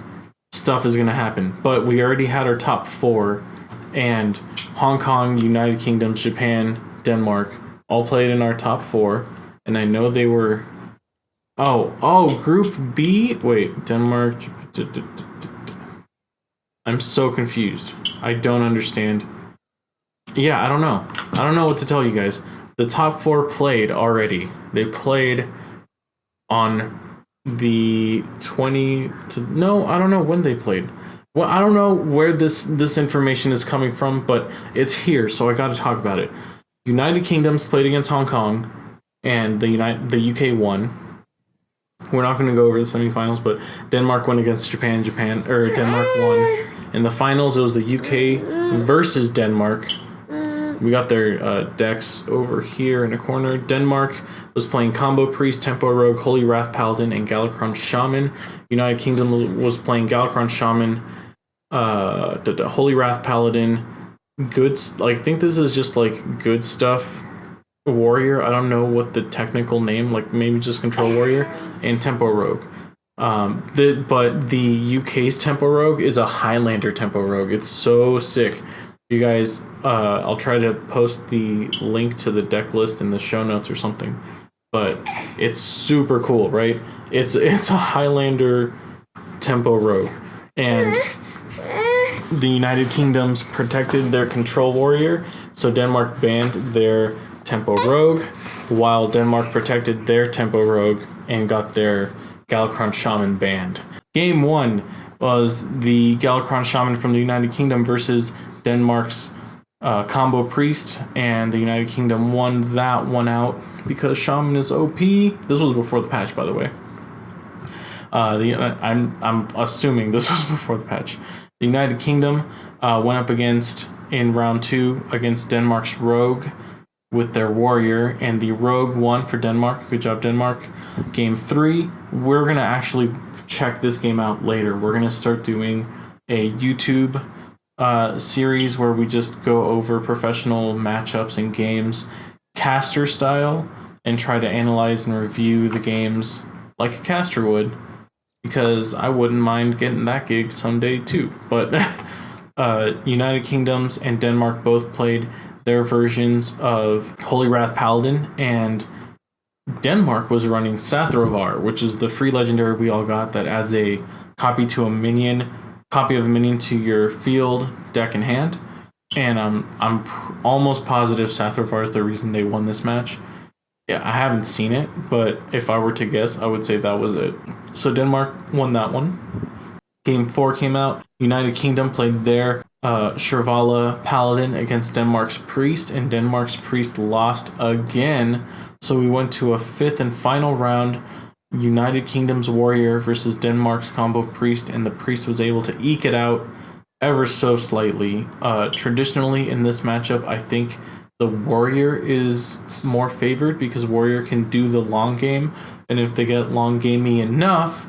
[SPEAKER 1] stuff is going to happen. But we already had our top 4, and Hong Kong, United Kingdom, Japan, Denmark all played in our top 4, and I know they were... Oh, Group B? Wait, Denmark... I'm so confused. I don't understand. Yeah, I don't know. I don't know what to tell you guys. the top 4 played already. They played on the 20 to no, I don't know when they played. Well, I don't know where this information is coming from, but it's here, so I got to talk about it. United Kingdoms played against Hong Kong, and the UK won. We're not going to go over the semifinals, but Denmark went against Japan. Denmark won. In the finals, it was the UK versus Denmark. We got their decks over here in the corner. Denmark was playing Combo Priest, Tempo Rogue, Holy Wrath Paladin, and Galakron Shaman. United Kingdom was playing Galakron Shaman, Holy Wrath Paladin, I think this is just like Good Stuff Warrior. I don't know what the technical name, like maybe just Control Warrior, and Tempo Rogue. But the UK's Tempo Rogue is a Highlander Tempo Rogue. It's so sick. You guys, I'll try to post the link to the deck list in the show notes or something. But it's super cool, right? It's a Highlander Tempo Rogue. And the United Kingdoms protected their Control Warrior, so Denmark banned their Tempo Rogue, while Denmark protected their Tempo Rogue and got their Galakron Shaman banned. Game 1 was the Galakron Shaman from the United Kingdom versus Denmark's Combo Priest, and the United Kingdom won that one out because Shaman is OP. This was before the patch, by the way. I'm assuming this was before the patch. The United Kingdom went up in round 2 against Denmark's Rogue with their Warrior, and the Rogue won for Denmark. Good job, Denmark. Game 3, we're going to actually check this game out later. We're going to start doing a YouTube series where we just go over professional matchups and games, caster style, and try to analyze and review the games like a caster would, because I wouldn't mind getting that gig someday too. But United Kingdoms and Denmark both played their versions of Holy Wrath Paladin, and Denmark was running Sathrovar, which is the free legendary we all got that adds a copy of a minion to your field, deck, and hand. And I'm almost positive Sathrovar is the reason they won this match. Yeah, I haven't seen it, but if I were to guess, I would say that was it. So Denmark won that one. Game 4 came out. United Kingdom played their Shrivala Paladin against Denmark's Priest, and Denmark's Priest lost again. So we went to a 5th and final round. United Kingdom's Warrior versus Denmark's Combo Priest, and the Priest was able to eke it out ever so slightly. Traditionally in this matchup, I think the Warrior is more favored because Warrior can do the long game, and if they get long gamey enough,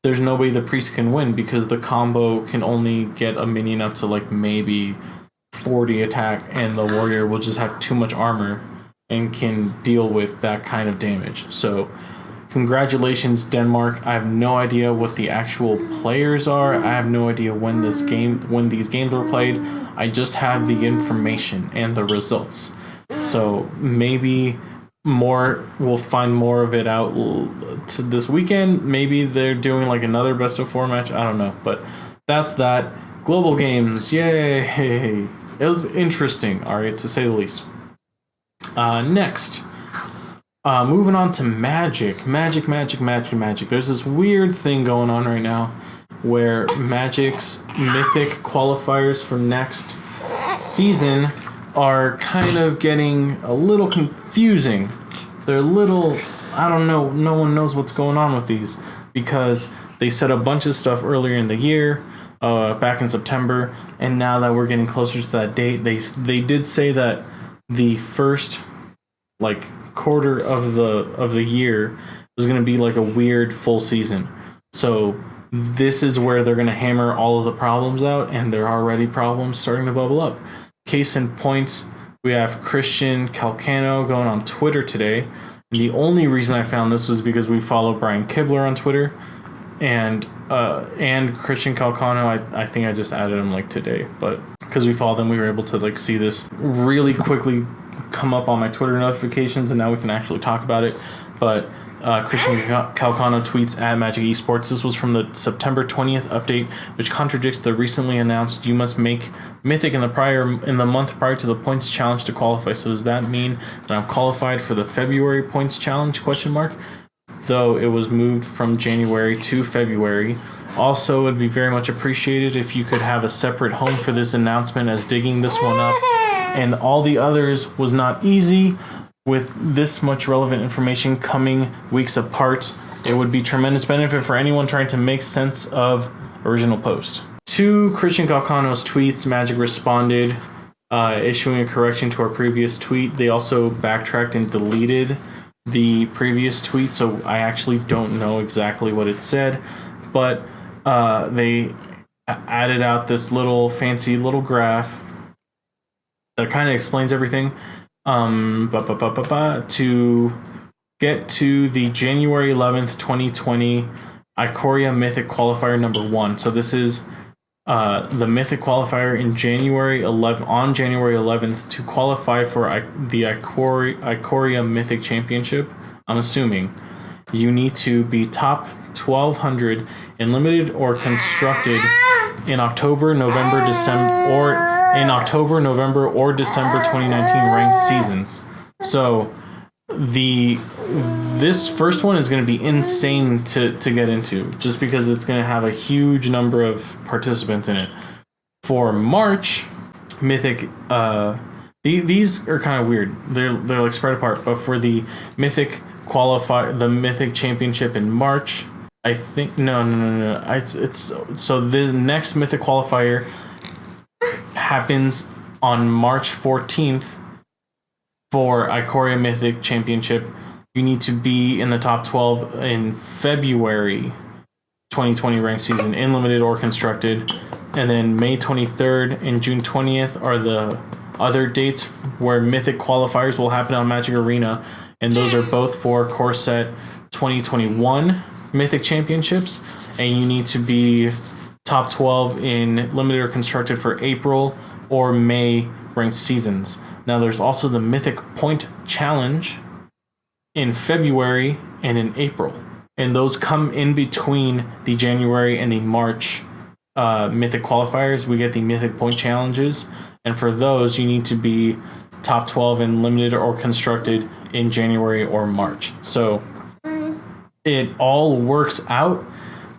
[SPEAKER 1] there's no way the Priest can win because the combo can only get a minion up to like maybe 40 attack, and the Warrior will just have too much armor and can deal with that kind of damage. So congratulations, Denmark. I have no idea what the actual players are. I have no idea when these games were played. I just have the information and the results. So maybe we'll find more of it out this weekend. Maybe they're doing like another best of 4 match. I don't know, but that's that. Global games, yay! It was interesting, all right, to say the least. Next. Moving on to Magic. There's this weird thing going on right now where Magic's Mythic qualifiers for next season are kind of getting a little confusing. They're a little, I don't know, no one knows what's going on with these because they said a bunch of stuff earlier in the year, back in September, and now that we're getting closer to that date, they did say that the first quarter of the year was going to be like a weird full season. So this is where they're going to hammer all of the problems out, and there are already problems starting to bubble up. Case in point, we have Christian Calcano going on Twitter today. And the only reason I found this was because we follow Brian Kibler on Twitter, and Christian Calcano. I think I just added him today, but because we follow them, we were able to see this really quickly come up on my Twitter notifications, and now we can actually talk about it. But Christian Calcano tweets at Magic Esports. This was from the September 20th update, which contradicts the recently announced you must make Mythic in the month prior to the points challenge to qualify. So does that mean that I'm qualified for the February points challenge? Though it was moved from January to February. Also, it would be very much appreciated if you could have a separate home for this announcement, as digging this one up and all the others was not easy. With this much relevant information coming weeks apart, it would be tremendous benefit for anyone trying to make sense of original post. To Christian Calcano's tweets, Magic responded, issuing a correction to our previous tweet. They also backtracked and deleted the previous tweet, so I actually don't know exactly what it said, but they added out this little fancy little graph that kind of explains everything. To get to the January 11th, 2020 Ikoria Mythic Qualifier number 1. So this is the Mythic Qualifier in January 11th to qualify for the Ikoria Mythic Championship. I'm assuming you need to be top 1200 in limited or constructed in October, November, or December 2019 ranked seasons. So this first one is going to be insane to get into, just because it's going to have a huge number of participants in it. For March, Mythic, these are kind of weird. They're like spread apart. But for the Mythic the Mythic Championship in March, I think no. It's so the next Mythic qualifier happens on March 14th for Ikoria Mythic Championship. You need to be in the top 12 in February 2020 ranked season in limited or constructed. And then May 23rd and June 20th are the other dates where Mythic qualifiers will happen on Magic Arena. And those are both for Core Set 2021 Mythic Championships. And you need to be top 12 in limited or constructed for April or May ranked seasons. Now there's also the Mythic Point Challenge in February and in April. And those come in between the January and the March Mythic qualifiers. We get the Mythic Point Challenges. And for those, you need to be top 12 in limited or constructed in January or March. So it all works out,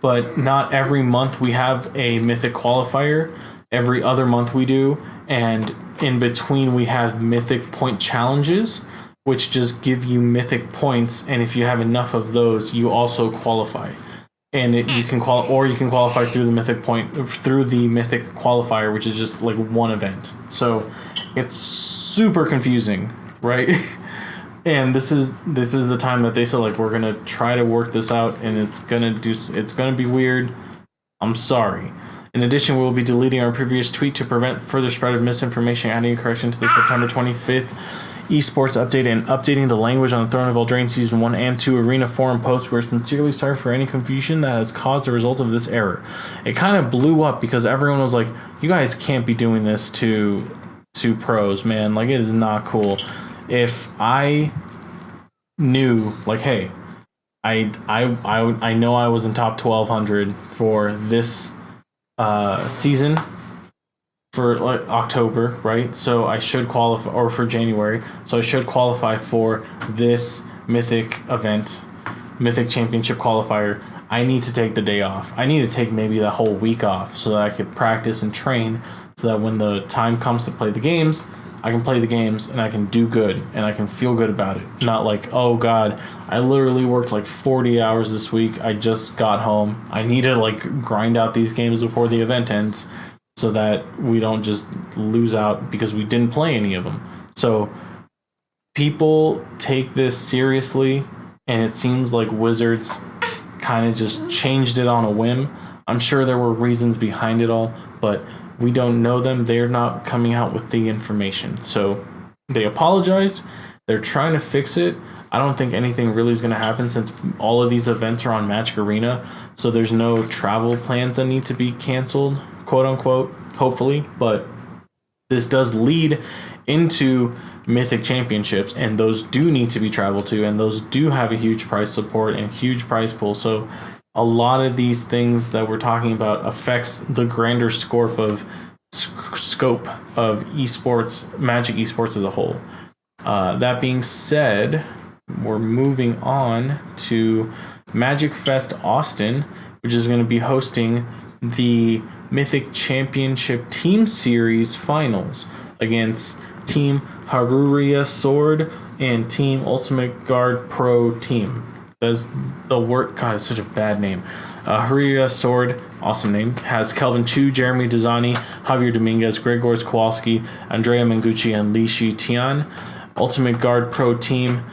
[SPEAKER 1] but not every month we have a Mythic qualifier. Every other month we do. And in between we have Mythic Point Challenges, which just give you Mythic points. And if you have enough of those, you also qualify. And you can qualify through the Mythic qualifier, which is just like one event. So it's super confusing, right? And this is the time that they said, like, we're gonna try to work this out, and it's gonna be weird. I'm sorry. In addition, we will be deleting our previous tweet to prevent further spread of misinformation, adding a correction to the September 25th eSports update, and updating the language on the Throne of Eldraine Season 1 and 2 Arena Forum posts. We're sincerely sorry for any confusion that has caused the result of this error. It kind of blew up because everyone was like, you guys can't be doing this to pros, man. Like, it is not cool. If I knew, like, hey, I know I was in top 1200 for this season for like October, right? So I should qualify, or for January, so I should qualify for this Mythic event, Mythic Championship qualifier. I need to take the day off. I need to take maybe the whole week off so that I could practice and train, so that when the time comes to play the games, I can play the games and I can do good and I can feel good about it. Not like, oh god, I literally worked like 40 hours this week. I just got home. I need to like grind out these games before the event ends, so that we don't just lose out because we didn't play any of them. So people take this seriously, and it seems like Wizards kind of just changed it on a whim. I'm sure there were reasons behind it all, but we don't know them. They're not coming out with the information. So they apologized. They're trying to fix it. I don't think anything really is going to happen, since all of these events are on Magic Arena. So there's no travel plans that need to be canceled, quote unquote, hopefully. But this does lead into Mythic Championships, and those do need to be traveled to, and those do have a huge price support and huge price pool. So a lot of these things that we're talking about affects the grander scope of esports, Magic esports as a whole. That being said, we're moving on to Magic Fest Austin, which is going to be hosting the Mythic Championship Team Series Finals against Team Haruria Sword and Team Ultimate Guard Pro Team. That's the word. God, it's such a bad name. Haruria Sword, awesome name, has Kelvin Chu, Jeremy Dezani, Javier Dominguez, Gregor Kowalski, Andrea Mengucci, and Li Shi Tian. Ultimate Guard Pro Team,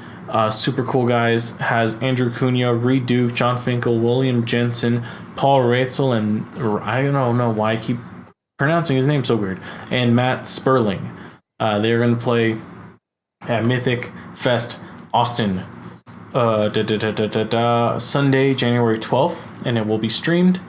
[SPEAKER 1] super cool guys, has Andrew Cunha, Reed Duke, John Finkel, William Jensen, Paul Ratzel, and I don't know why I keep pronouncing his name so weird, and Matt Sperling. They're going to play at Mythic Fest Austin Sunday, January 12th, and it will be streamed.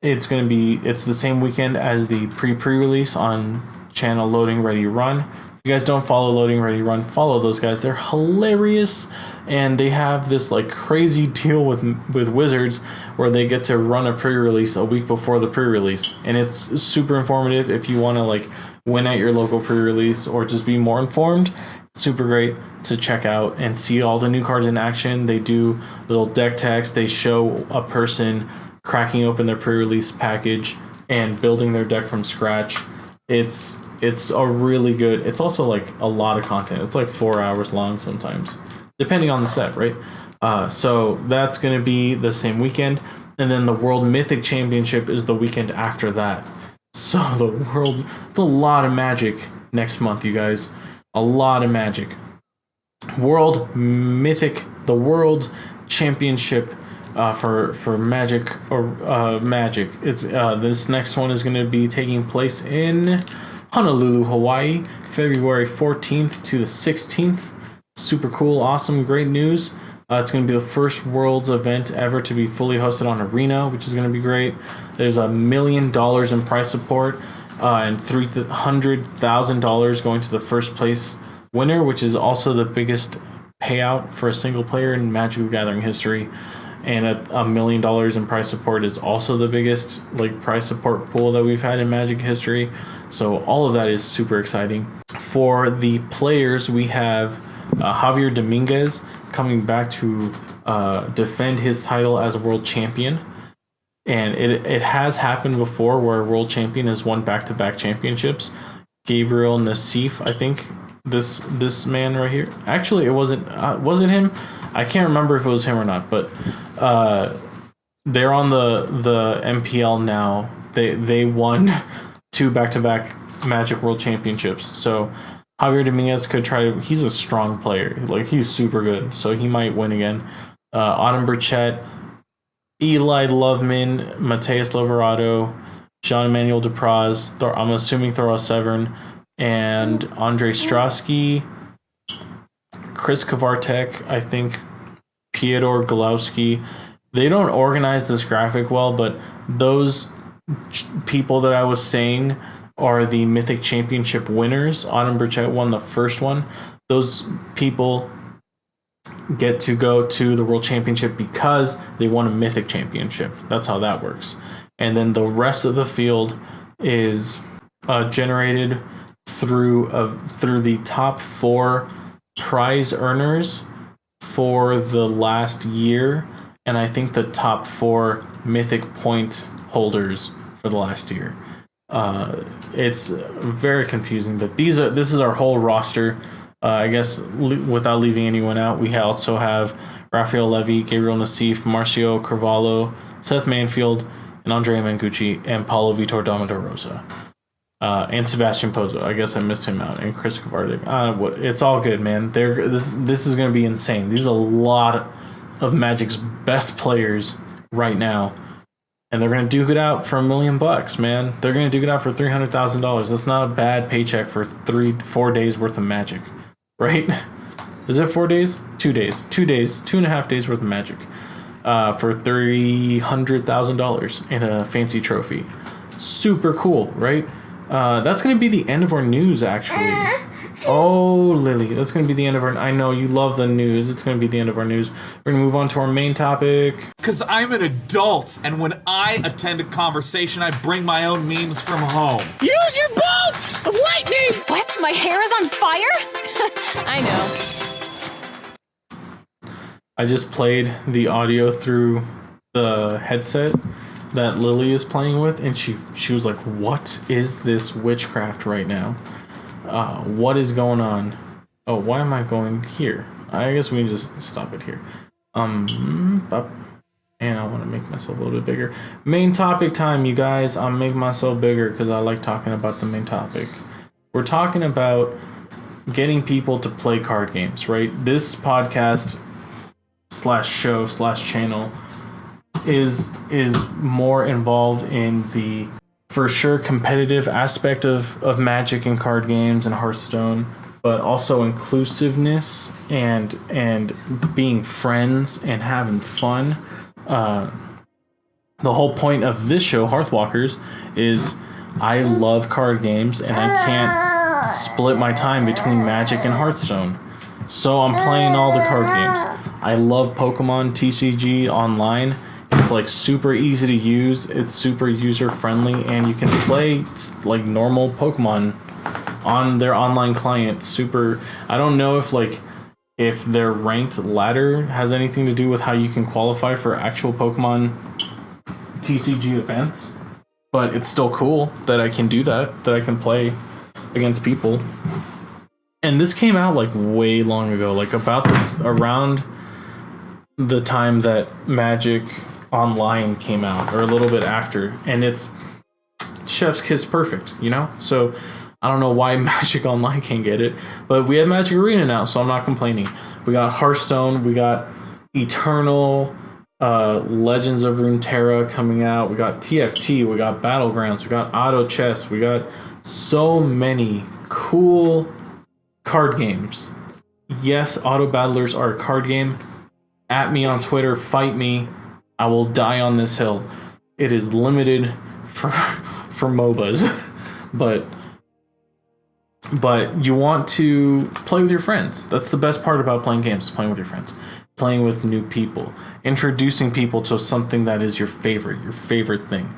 [SPEAKER 1] It's the same weekend as the pre-release on channel Loading Ready Run. If you guys don't follow Loading Ready Run, follow those guys. They're hilarious, and they have this like crazy deal with Wizards where they get to run a pre-release a week before the pre-release, and it's super informative if you want to like win at your local pre-release or just be more informed. It's super great to check out and see all the new cards in action. They do little deck text. They show a person cracking open their pre-release package and building their deck from scratch. It's a really good. It's also like a lot of content. It's like 4 hours long sometimes, depending on the set, right? So that's going to be the same weekend, and then the World Mythic Championship is the weekend after that. So it's a lot of Magic next month, you guys. A lot of Magic. World Mythic, the World Championship for Magic or Magic. It's this next one is going to be taking place in Honolulu, Hawaii, February 14th to the 16th. Super cool, awesome, great news. It's going to be the first Worlds event ever to be fully hosted on Arena, which is going to be great. There's $1 million in prize support and $300,000 going to the first place winner, which is also the biggest payout for a single player in Magic the Gathering history. And $1 million in prize support is also the biggest like prize support pool that we've had in Magic history. So all of that is super exciting. For the players, we have Javier Dominguez coming back to defend his title as a world champion. And it has happened before where a world champion has won back-to-back championships. Gabriel Nassif, I think, this man right here. Actually, it wasn't him. I can't remember if it was him or not, but they're on the MPL now. They won 2 back-to-back Magic World Championships. So Javier Dominguez could try to. He's a strong player. Like, he's super good. So he might win again. Autumn Burchett, Eli Loveman, Mateus Loverado, Jean-Emmanuel Dupraz, I'm assuming Thoros Severn, and Andre Strosky, Chris Kavartek, I think, Pyodor Golowski. They don't organize this graphic well, but those people that I was saying are the Mythic Championship winners. Autumn Burchett won the first one. Those people get to go to the World Championship because they won a Mythic Championship. That's how that works. And then the rest of the field is generated through the top 4 prize earners for the last year, and I think the top 4 Mythic point holders for the last year. It's very confusing, but this is our whole roster. I guess without leaving anyone out, we also have Rafael Levy, Gabriel Nassif, Marcio Carvalho, Seth Manfield, and Andrea Mengucci, and Paulo Vitor Damarosa. And Sebastian Pozo. I guess I missed him out. And Chris Kavardik. It's all good, man. This is going to be insane. These are a lot of Magic's best players right now. And they're going to duke it out for $1 million, man. They're going to duke it out for $300,000. That's not a bad paycheck for 3-4 days worth of Magic. Right? Is it 4 days? 2 days. 2 days. 2.5 days worth of Magic. For $300,000 in a fancy trophy. Super cool, right? That's going to be the end of our news, actually. Oh, Lily, that's going to be the end of our... I know, you love the news. It's going to be the end of our news. We're going to move on to our main topic.
[SPEAKER 9] Because I'm an adult, and when I attend a conversation, I bring my own memes from home.
[SPEAKER 4] Use your bolts of lightning!
[SPEAKER 10] What? My hair is on fire? I know.
[SPEAKER 1] I just played the audio through the headset that Lily is playing with, and she was like, what is this witchcraft right now? What is going on? Oh, why am I going here? I guess we can just stop it here. And I want to make myself a little bit bigger. Main topic time, you guys. I'm making myself bigger because I like talking about the main topic. We're talking about getting people to play card games, right? This podcast /show/channel is more involved in the, for sure, competitive aspect of Magic and card games and Hearthstone, but also inclusiveness and being friends and having fun. The whole point of this show, Hearthwalkers, is I love card games and I can't split my time between Magic and Hearthstone. So I'm playing all the card games. I love Pokemon TCG online. It's like super easy to use, it's super user friendly, and you can play like normal Pokemon on their online client. Super. I don't know if their ranked ladder has anything to do with how you can qualify for actual Pokemon TCG events, but it's still cool that I can do that I can play against people. And this came out like way long ago, like about this around the time that Magic Online came out, or a little bit after, and it's chef's kiss perfect, you know? So I don't know why Magic Online can't get it, but we have Magic Arena now, so I'm not complaining. We got Hearthstone, we got Eternal, Legends of Runeterra coming out, we got TFT, we got Battlegrounds, we got Auto Chess, we got so many cool card games. Yes, Auto Battlers are a card game. At me on Twitter, fight me. I will die on this hill. It is limited for MOBAs, but you want to play with your friends. That's the best part about playing games, playing with your friends, playing with new people, introducing people to something that is your favorite thing.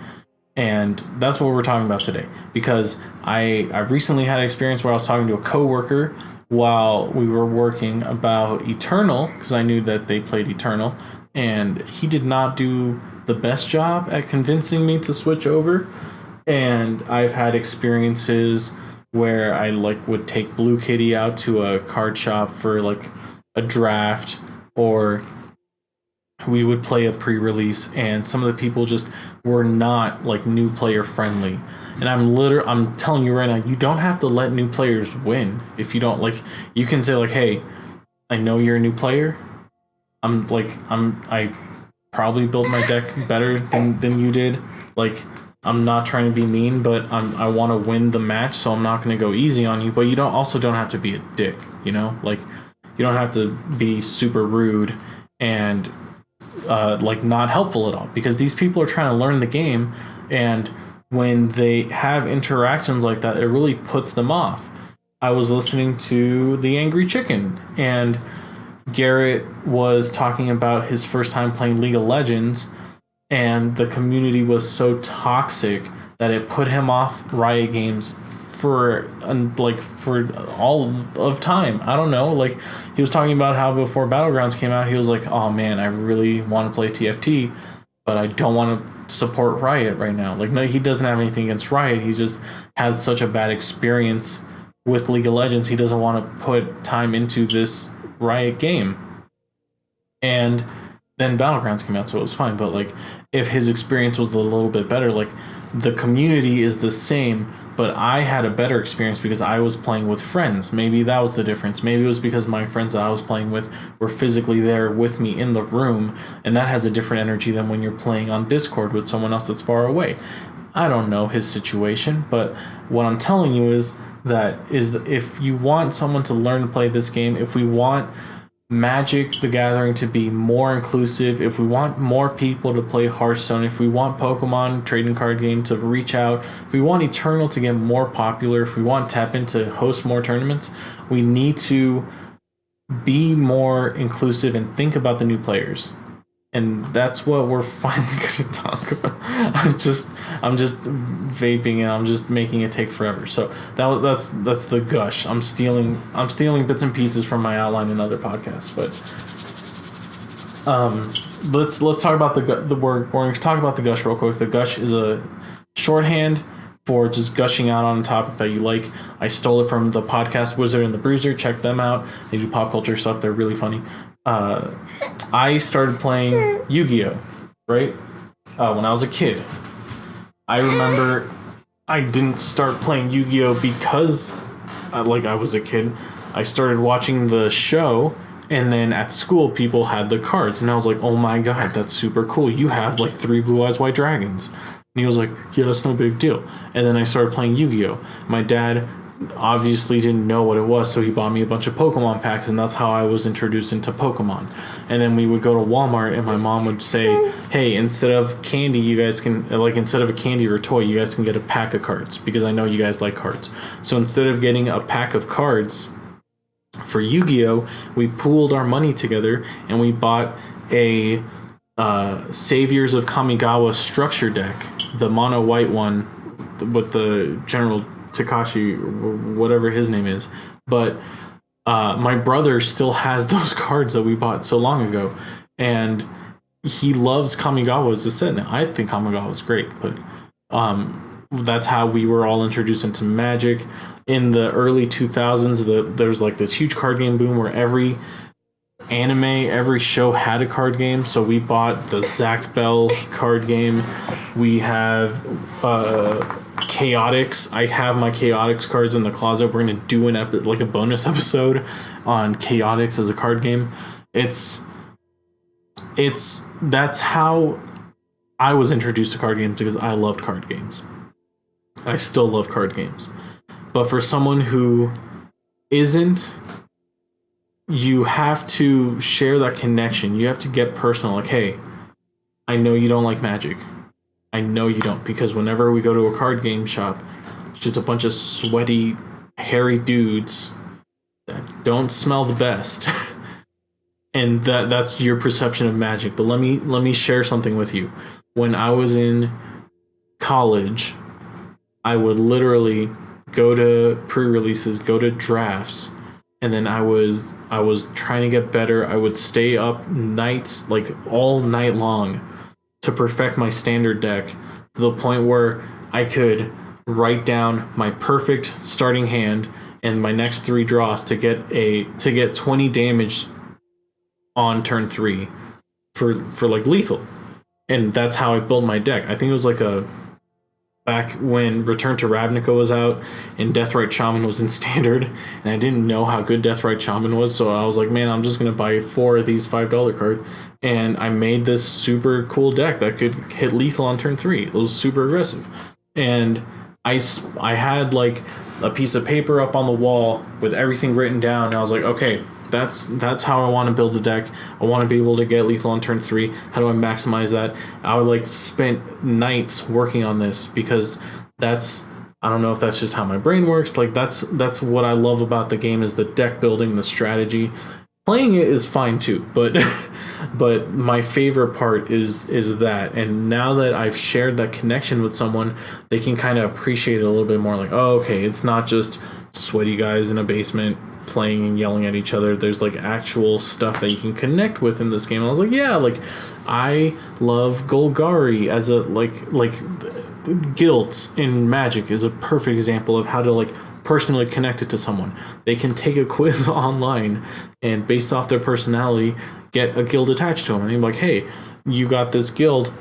[SPEAKER 1] And that's what we're talking about today, because I recently had an experience where I was talking to a coworker while we were working about Eternal, because I knew that they played Eternal, and he did not do the best job at convincing me to switch over. And I've had experiences where I would take Blue Kitty out to a card shop for like a draft, or we would play a pre-release, and some of the people just were not like new player friendly. And I'm telling you right now, you don't have to let new players win. If you don't you can say like, hey, I know you're a new player. I probably built my deck better than you did. Like, I'm not trying to be mean, but I want to win the match, so I'm not going to go easy on you. But you don't have to be a dick, you know? Like, you don't have to be super rude and not helpful at all, because these people are trying to learn the game, and when they have interactions like that, it really puts them off. I was listening to The Angry Chicken, and Garrett was talking about his first time playing League of Legends, and the community was so toxic that it put him off Riot Games for all of time. I don't know. Like, he was talking about how before Battlegrounds came out, he was like, oh man, I really want to play TFT, but I don't want to support Riot right now. Like, no, he doesn't have anything against Riot. He just had such a bad experience with League of Legends. He doesn't want to put time into this Riot game. And then Battlegrounds came out, so it was fine. But like, if his experience was a little bit better, like, the community is the same, but I had a better experience because I was playing with friends. Maybe that was the difference. Maybe it was because my friends that I was playing with were physically there with me in the room, and that has a different energy than when you're playing on Discord with someone else that's far away. I don't know his situation, but what I'm telling you is that if you want someone to learn to play this game, if we want Magic the Gathering to be more inclusive, if we want more people to play Hearthstone, if we want Pokemon trading card game to reach out, if we want Eternal to get more popular, if we want Tap-In to host more tournaments, we need to be more inclusive and think about the new players. And that's what we're finally going to talk about. I'm just vaping and I'm just making it take forever. So that's the gush. I'm stealing bits and pieces from my outline in other podcasts. But let's talk about we're going to talk about the gush real quick. The gush is a shorthand for just gushing out on a topic that you like. I stole it from the podcast Wizard and the Bruiser. Check them out. They do pop culture stuff. They're really funny. I started playing Yu-Gi-Oh! Right? When I was a kid. I remember I didn't start playing Yu-Gi-Oh! Because I was a kid. I started watching the show, and then at school people had the cards, and I was like, oh my god, that's super cool. You have like 3 Blue Eyes White Dragons. And he was like, yeah, that's no big deal. And then I started playing Yu-Gi-Oh! My dad obviously didn't know what it was, so he bought me a bunch of Pokemon packs, and that's how I was introduced into Pokemon. And then we would go to Walmart, and my mom would say, hey, instead of candy, you guys can, instead of a candy or a toy, you guys can get a pack of cards, because I know you guys like cards. So instead of getting a pack of cards for Yu-Gi-Oh!, we pooled our money together, and we bought a Saviors of Kamigawa structure deck, the mono white one with the General Takashi, whatever his name is. But my brother still has those cards that we bought so long ago, and he loves Kamigawa as a set. Now, I think Kamigawa is great, but that's how we were all introduced into Magic. In the early 2000s, there's like this huge card game boom where every anime, every show had a card game. So we bought the Zach Bell card game. We have Chaotix. I have my Chaotix cards in the closet. We're gonna do a bonus episode on Chaotix as a card game. That's how I was introduced to card games, because I loved card games. I still love card games. But for someone who isn't, you have to share that connection. You have to get personal. Like, hey, I know you don't like Magic. I know you don't, because whenever we go to a card game shop, it's just a bunch of sweaty, hairy dudes that don't smell the best. And that's your perception of Magic. But let me share something with you. When I was in college, I would literally go to pre-releases, go to drafts, and then I was trying to get better. I would stay up nights, like all night long, to perfect my standard deck to the point where I could write down my perfect starting hand and my next 3 draws to get 20 damage on turn 3 for like lethal. And that's how I built my deck. I think it was like back when Return to Ravnica was out and Deathrite Shaman was in standard, and I didn't know how good Deathrite Shaman was, so I was like, man, I'm just gonna buy 4 of these $5 cards, and I made this super cool deck that could hit lethal on turn 3. It was super aggressive. And I had like a piece of paper up on the wall with everything written down, and I was like, okay, that's how I want to build the deck. I want to be able to get lethal on turn 3. How do I maximize that? I would spent nights working on this, because I don't know if that's just how my brain works. Like that's what I love about the game, is the deck building, the strategy. Playing it is fine too, but my favorite part is that. And now that I've shared that connection with someone, they can kind of appreciate it a little bit more. Like, oh, okay, it's not just sweaty guys in a basement playing and yelling at each other. There's actual stuff that you can connect with in this game. And I was like, yeah, I love Golgari as a guilds in Magic is a perfect example of how to personally connect it to someone. They can take a quiz online and based off their personality get a guild attached to them, and you're like, hey, you got this guild,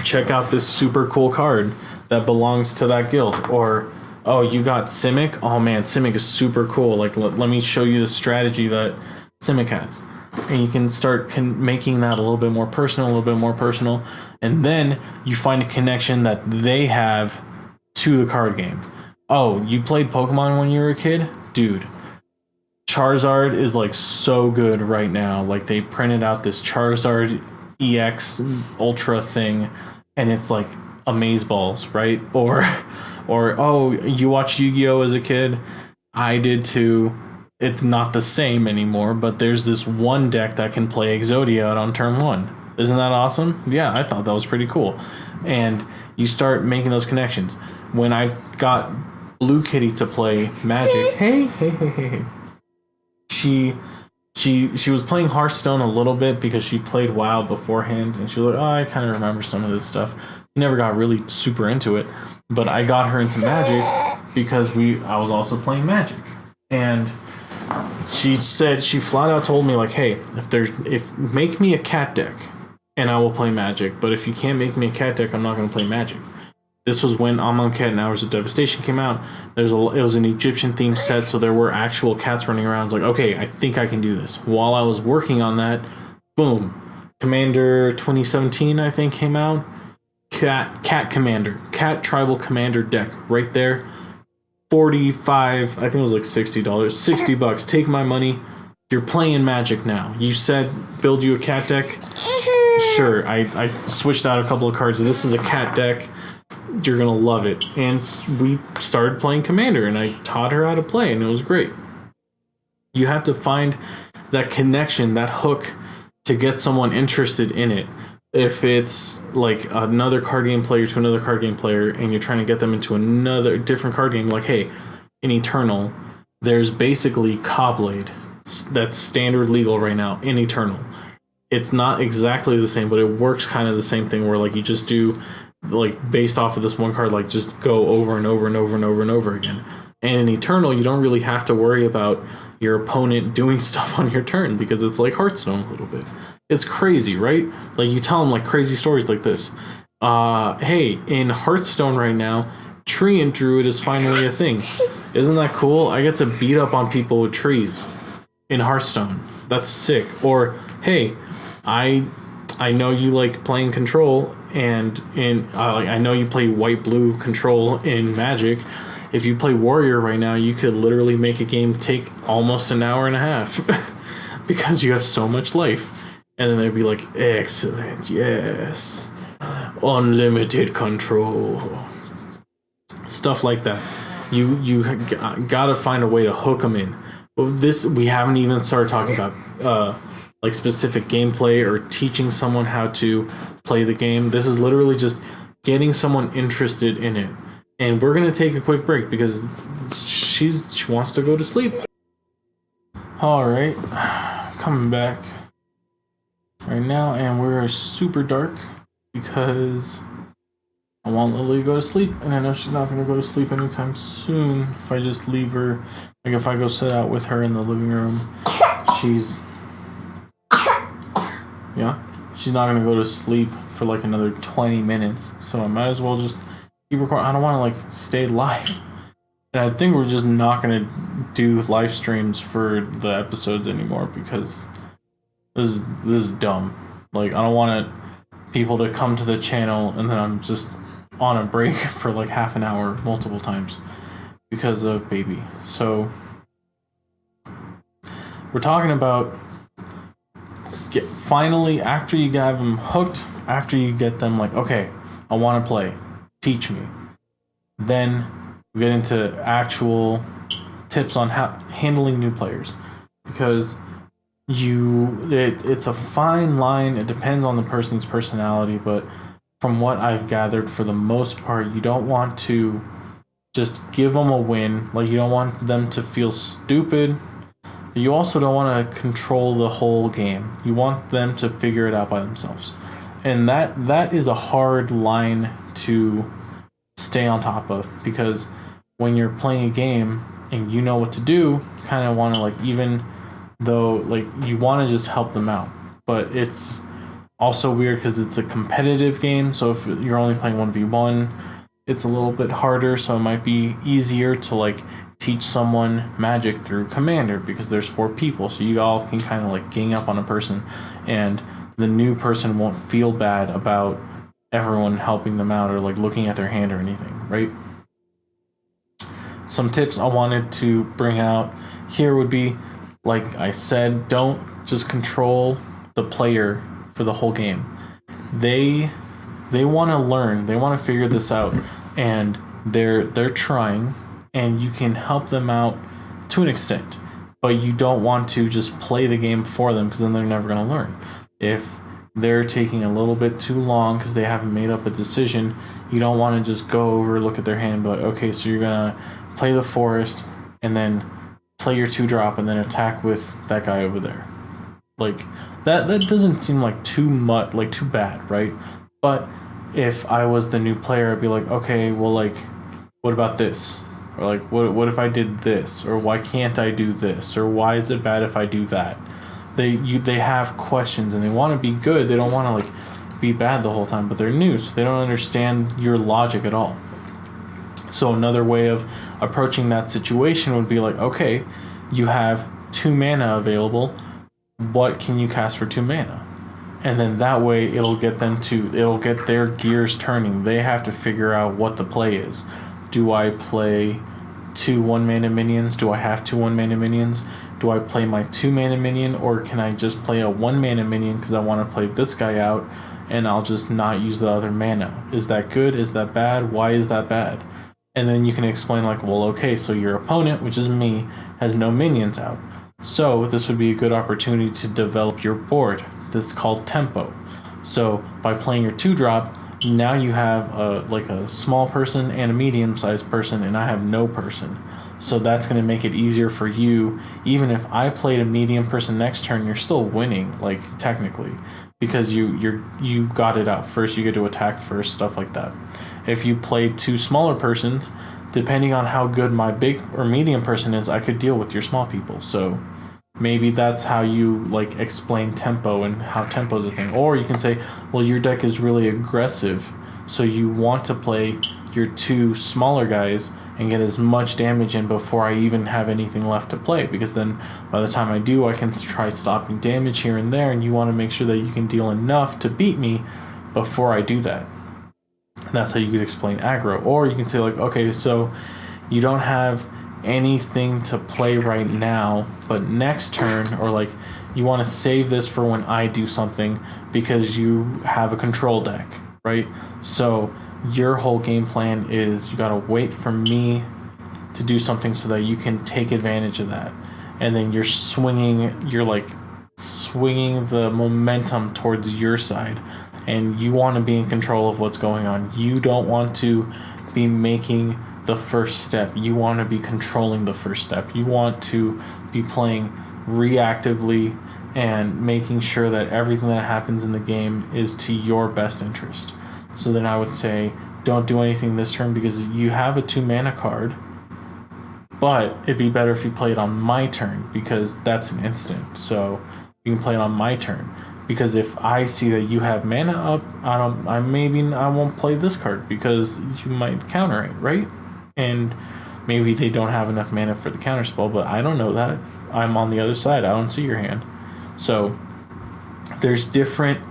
[SPEAKER 1] check out this super cool card that belongs to that guild. Or, oh, you got Simic? Oh man, Simic is super cool. Let me show you the strategy that Simic has. And you can start making that a little bit more personal, and then you find a connection that they have to the card game. Oh, you played Pokemon when you were a kid? Dude, Charizard is like so good right now. Like they printed out this Charizard EX Ultra thing, and it's like amazeballs, right? Or oh, you watched Yu-Gi-Oh as a kid? I did too. It's not the same anymore, but there's this one deck that can play Exodia out on turn 1. Isn't that awesome? Yeah, I thought that was pretty cool. And you start making those connections. When I got Blue Kitty to play Magic, hey. She was playing Hearthstone a little bit because she played WoW beforehand, and she was like, oh, I kind of remember some of this stuff. She never got really super into it, but I got her into Magic because I was also playing Magic. And she flat out told me, like, hey, if make me a cat deck and I will play Magic, but if you can't make me a cat deck, I'm not going to play Magic. This was when Amonkhet and Hours of Devastation came out. It was an Egyptian themed set, so there were actual cats running around. It's like, okay, I think I can do this. While I was working on that, boom, Commander 2017 I think came out. Cat Commander, Cat Tribal Commander deck right there. 45, I think it was like $60, $60. Take my money. You're playing Magic now. You said build you a cat deck. Sure, I switched out a couple of cards. This is a cat deck. You're gonna love it. And we started playing Commander, and I taught her how to play, and it was great. You have to find that connection, that hook, to get someone interested in it. If it's like another card game player to another card game player, and you're trying to get them into another different card game, like, hey, in Eternal, there's basically Cobblade. That's standard legal right now in Eternal. It's not exactly the same, but it works kind of the same thing where, like, you just do, like, based off of this one card, like, just go over and over and over and over and over again. And in Eternal, you don't really have to worry about your opponent doing stuff on your turn, because it's like Hearthstone a little bit. It's crazy, right? Like, you tell them, like, crazy stories like this. Hey, in Hearthstone right now, Tree and Druid is finally a thing. Isn't that cool? I get to beat up on people with trees in Hearthstone. That's sick. Or, hey, I know you like playing Control, and I know you play white-blue Control in Magic. If you play Warrior right now, you could literally make a game take almost an hour and a half because you have so much life. And then they'd be like, excellent, yes, unlimited control, stuff like that. You gotta find a way to hook them in. Well, we haven't even started talking about like specific gameplay or teaching someone how to play the game. This is literally just getting someone interested in it. And we're gonna take a quick break because she wants to go to sleep. All right, coming back right now, and we're super dark because I want Lily to go to sleep, and I know she's not gonna go to sleep anytime soon. If I just leave her, like if I go sit out with her in the living room, she's not gonna go to sleep for like another 20 minutes. So I might as well just keep recording. I don't want to like stay live, and I think we're just not gonna do live streams for the episodes anymore because this is dumb. Like, I don't want people to come to the channel and then I'm just on a break for like half an hour multiple times because of baby. So we're talking about finally, after you have them hooked, after you get them like, okay, I want to play, teach me. Then we get into actual tips on how handling new players, because it's a fine line. It depends on the person's personality, but from what I've gathered, for the most part, you don't want to just give them a win. Like, you don't want them to feel stupid. You also don't want to control the whole game. You want them to figure it out by themselves. And that is a hard line to stay on top of, because when you're playing a game and you know what to do, you kind of want to, like, even though, like, you want to just help them out. But it's also weird because it's a competitive game, so if you're only playing 1v1, it's a little bit harder, so it might be easier to, like, teach someone Magic through Commander, because there's 4 people, so you all can kind of, like, gang up on a person, and the new person won't feel bad about everyone helping them out or, like, looking at their hand or anything, right? Some tips I wanted to bring out here would be, like I said, don't just control the player for the whole game. They want to learn. They want to figure this out, and they're trying, and you can help them out to an extent. But you don't want to just play the game for them, because then they're never going to learn. If they're taking a little bit too long because they haven't made up a decision, you don't want to just go over, look at their hand, and be like, okay, so you're going to play the forest and then play your 2-drop and then attack with that guy over there. Like, that doesn't seem like too much, like too bad, right? But if I was the new player, I'd be like, okay, well, like, what about this? Or like, what if I did this? Or why can't I do this? Or why is it bad if I do that? They have questions and they want to be good. They don't want to like be bad the whole time, but they're new, so they don't understand your logic at all. So another way of approaching that situation would be like, okay, you have 2 mana available. What can you cast for 2 mana? And then that way it'll get their gears turning. They have to figure out what the play is. Do I play 2 1-mana minions? Do I have 2 1-mana minions? Do I play my 2-mana minion, or can I just play a 1-mana minion because I want to play this guy out and I'll just not use the other mana? Is that good? Is that bad? Why is that bad? And then you can explain like, well, okay, so your opponent, which is me, has no minions out. So this would be a good opportunity to develop your board. This is called tempo. So by playing your 2-drop, now you have a small person and a medium-sized person, and I have no person. So that's going to make it easier for you. Even if I played a medium person next turn, you're still winning, like technically, because you got it out first. You get to attack first, stuff like that. If you played 2 smaller persons, depending on how good my big or medium person is, I could deal with your small people. So maybe that's how you like explain tempo and how tempo is a thing. Or you can say, well, your deck is really aggressive, so you want to play your 2 smaller guys and get as much damage in before I even have anything left to play, because then by the time I do, I can try stopping damage here and there, and you want to make sure that you can deal enough to beat me before I do that. And that's how you could explain aggro. Or you can say like, okay, so you don't have anything to play right now, but next turn, or like you want to save this for when I do something because you have a control deck, right? So your whole game plan is you gotta wait for me to do something so that you can take advantage of that, and then you're swinging the momentum towards your side, and you want to be in control of what's going on. You don't want to be making the first step. You want to be controlling the first step. You want to be playing reactively and making sure that everything that happens in the game is to your best interest. So then I would say, don't do anything this turn because you have a 2-mana card, but it'd be better if you play it on my turn because that's an instant. So you can play it on my turn, because if I see that you have mana up, I won't play this card because you might counter it, right? And maybe they don't have enough mana for the counter spell, but I don't know that. I'm on the other side. I don't see your hand. So there's different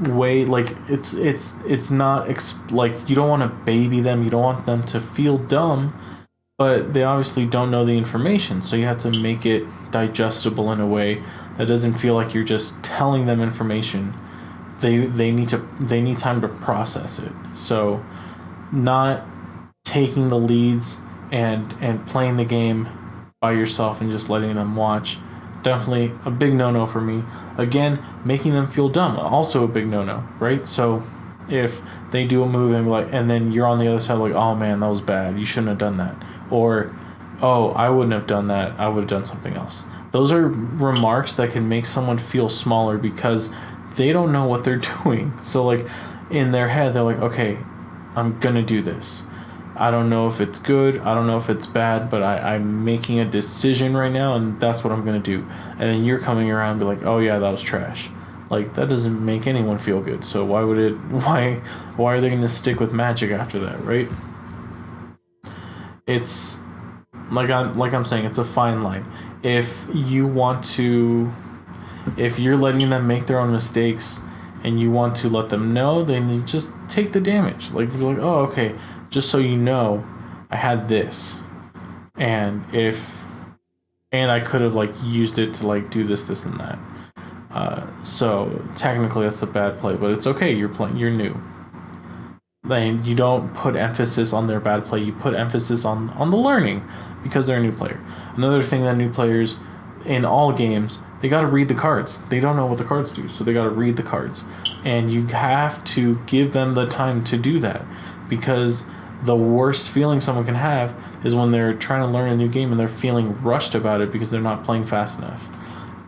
[SPEAKER 1] way, like it's not like you don't want to baby them. You don't want them to feel dumb, but they obviously don't know the information. So you have to make it digestible in a way that doesn't feel like you're just telling them information. They need time to process it. So not taking the leads and playing the game by yourself and just letting them watch, definitely a big no-no for me. Again, making them feel dumb, also a big no-no, right? So if they do a move and then you're on the other side like, oh man, that was bad, you shouldn't have done that, or oh, I wouldn't have done that, I would have done something else. Those are remarks that can make someone feel smaller because they don't know what they're doing. So like in their head, they're like, okay, I'm gonna do this. I don't know if it's good, I don't know if it's bad, but I'm making a decision right now, and that's what I'm going to do. And then you're coming around and be like, oh yeah, that was trash. Like, that doesn't make anyone feel good. So why are they going to stick with Magic after that, right? It's, like I'm saying, it's a fine line. If you're letting them make their own mistakes, and you want to let them know, then you just take the damage. Like, you're like, oh, okay, just so you know, I had this, and if and I could have like used it to like do this and that. So technically that's a bad play, but it's okay. You're new. And you don't put emphasis on their bad play. You put emphasis on the learning because they're a new player. Another thing that new players in all games, they got to read the cards. They don't know what the cards do, so they got to read the cards. And you have to give them the time to do that, because the worst feeling someone can have is when they're trying to learn a new game and they're feeling rushed about it because they're not playing fast enough.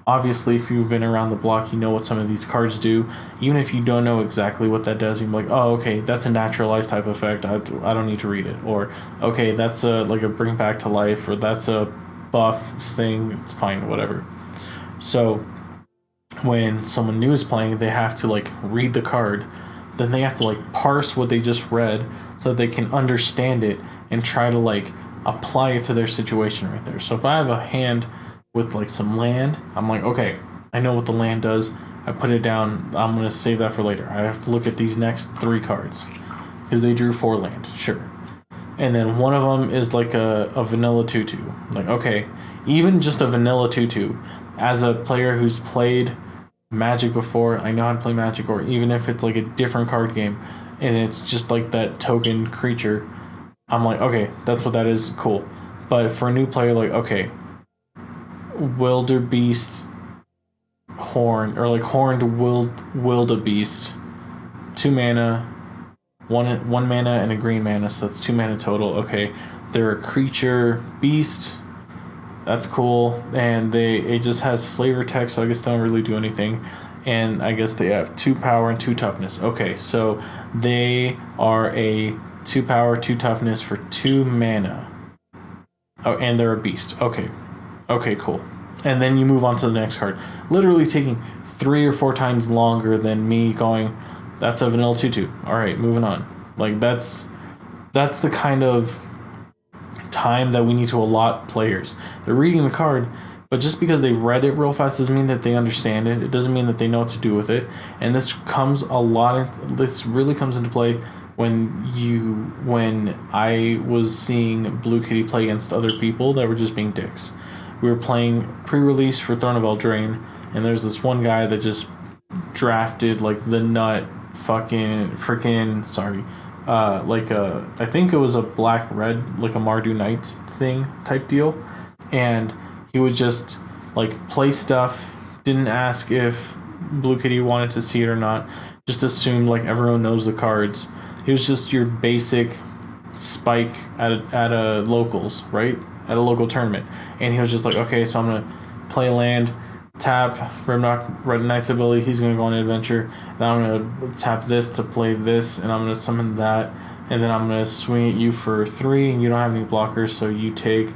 [SPEAKER 1] Obviously, if you've been around the block, you know what some of these cards do. Even if you don't know exactly what that does, you're like, oh, okay, that's a naturalized type effect. I don't need to read it. Or, okay, that's like a bring back to life, or that's a buff thing. It's fine, whatever. So when someone new is playing, they have to like read the card. Then they have to like parse what they just read so that they can understand it and try to like apply it to their situation right there. So if I have a hand with like some land, I'm like, okay, I know what the land does. I put it down. I'm going to save that for later. I have to look at these next 3 cards because they drew 4 land. Sure. And then one of them is like a vanilla 2/2. Like, okay, even just a vanilla 2/2, as a player who's played Magic before, I know how to play Magic, or even if it's like a different card game and it's just like that token creature, I'm like, okay, that's what that is, cool. But for a new player, like, okay, Wildebeest Horn, or like Horned Wildebeest, 2 mana, one mana and a green mana, so that's 2 mana total. Okay, they're a creature beast. That's cool, and it just has flavor text, so I guess they don't really do anything. And I guess they have 2 power and 2 toughness. Okay, so they are a 2 power, 2 toughness for 2 mana. Oh, and they're a beast. Okay, cool. And then you move on to the next card. Literally taking 3 or 4 times longer than me going, that's a vanilla 2/2. All right, moving on. Like that's the kind of time that we need to allot players. They're reading the card, but just because they read it real fast doesn't mean that they understand it. It doesn't mean that they know what to do with it. And this really comes into play when I was seeing Blue Kitty play against other people that were just being dicks. We were playing pre-release for Throne of Eldraine, and there's this one guy that just drafted like the nut freaking sorry. I think it was a black-red, like a Mardu Knights thing type deal. And he would just, like, play stuff, didn't ask if Blue Kitty wanted to see it or not, just assumed, like, everyone knows the cards. He was just your basic spike at a locals, right? At a local tournament. And he was just like, okay, so I'm going to play land, tap Rimrock Red Knight's ability, he's going to go on an adventure, then I'm going to tap this to play this, and I'm going to summon that, and then I'm going to swing at you for 3, and you don't have any blockers, so you take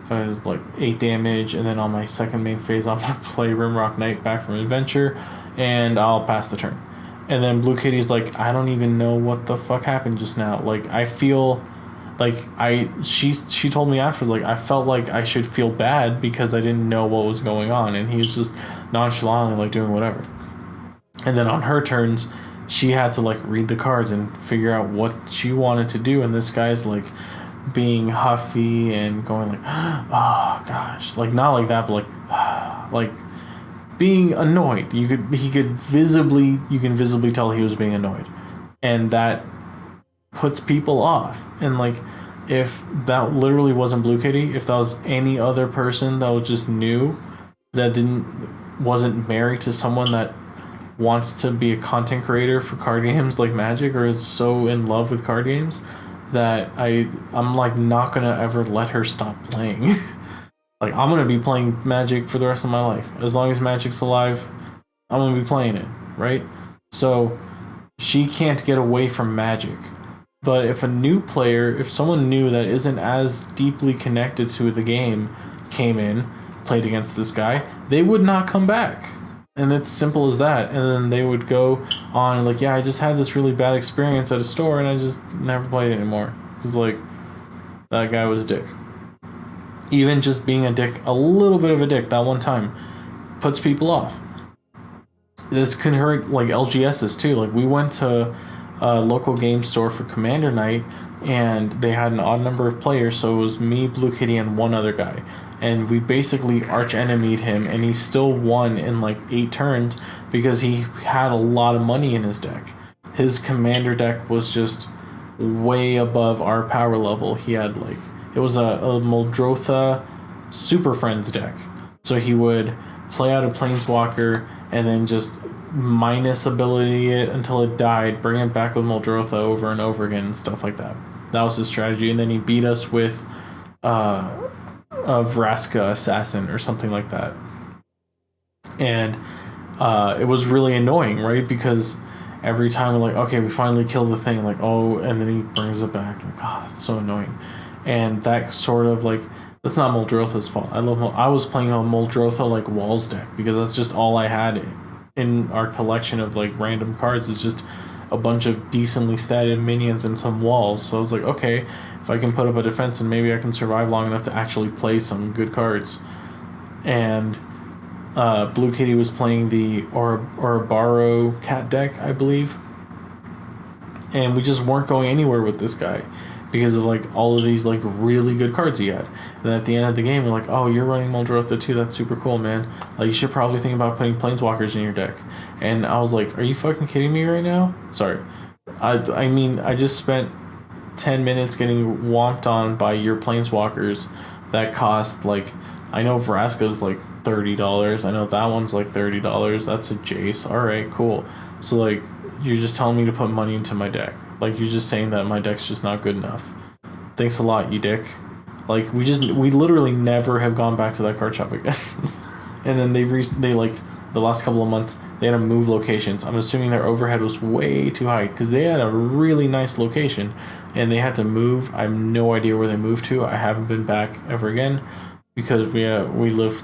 [SPEAKER 1] 8 damage, and then on my second main phase I'm going to play Rimrock Knight back from adventure, and I'll pass the turn. And then Blue Kitty's like, I don't even know what the fuck happened just now. Like, I feel like she told me after, like, I felt like I should feel bad because I didn't know what was going on, and he was just nonchalantly like doing whatever. And then on her turns, she had to like read the cards and figure out what she wanted to do, and this guy's like being huffy and going like, oh gosh, like not like that, but like like being annoyed. You can visibly tell he was being annoyed, and that puts people off. And like, if that literally wasn't Blue Kitty, if that was any other person that was just new, that wasn't married to someone that wants to be a content creator for card games like Magic, or is so in love with card games, that I'm like not gonna ever let her stop playing. Like, I'm gonna be playing Magic for the rest of my life. As long as Magic's alive, I'm gonna be playing it, right? So she can't get away from Magic. But if a new player, if someone new that isn't as deeply connected to the game came in, played against this guy, they would not come back. And it's simple as that. And then they would go on like, yeah, I just had this really bad experience at a store and I just never played it anymore. Because like, that guy was a dick. Even just being a dick, a little bit of a dick that one time, puts people off. This can hurt like LGSs too. Like, we went to a local game store for Commander Night and they had an odd number of players, so it was me, Blue Kitty, and one other guy. And we basically arch-enemied him, and he still won in like 8 turns because he had a lot of money in his deck. His commander deck was just way above our power level. He had like, it was a Muldrotha Super Friends deck. So he would play out a Planeswalker and then just minus ability it until it died, bring it back with Muldrotha over and over again and stuff like that. That was his strategy. And then he beat us with a Vraska Assassin or something like that. And it was really annoying, right? Because every time we're like, okay, we finally killed the thing, like, oh, and then he brings it back. Like, oh, that's so annoying. And that sort of like, that's not Muldrotha's fault. I was playing a Muldrotha like Walls deck because that's just all I had in our collection of like random cards. It's just a bunch of decently statted minions and some walls. So I was like, okay, if I can put up a defense and maybe I can survive long enough to actually play some good cards. And Blue Kitty was playing the Ouroboros cat deck, I believe. And we just weren't going anywhere with this guy because of like all of these like really good cards he had. And then at the end of the game, we're like, oh, you're running Muldrotha too. That's super cool, man. Like, you should probably think about putting Planeswalkers in your deck. And I was like, are you fucking kidding me right now? Sorry. I mean, I just spent 10 minutes getting whomped on by your Planeswalkers that cost like, I know Vraska's like $30. I know that one's like $30. That's a Jace. All right, cool. So like, you're just telling me to put money into my deck. Like, you're just saying that my deck's just not good enough. Thanks a lot, you dick. Like, we literally never have gone back to that card shop again. And then they like, the last couple of months, they had to move locations. I'm assuming their overhead was way too high because they had a really nice location and they had to move. I have no idea where they moved to. I haven't been back ever again because we live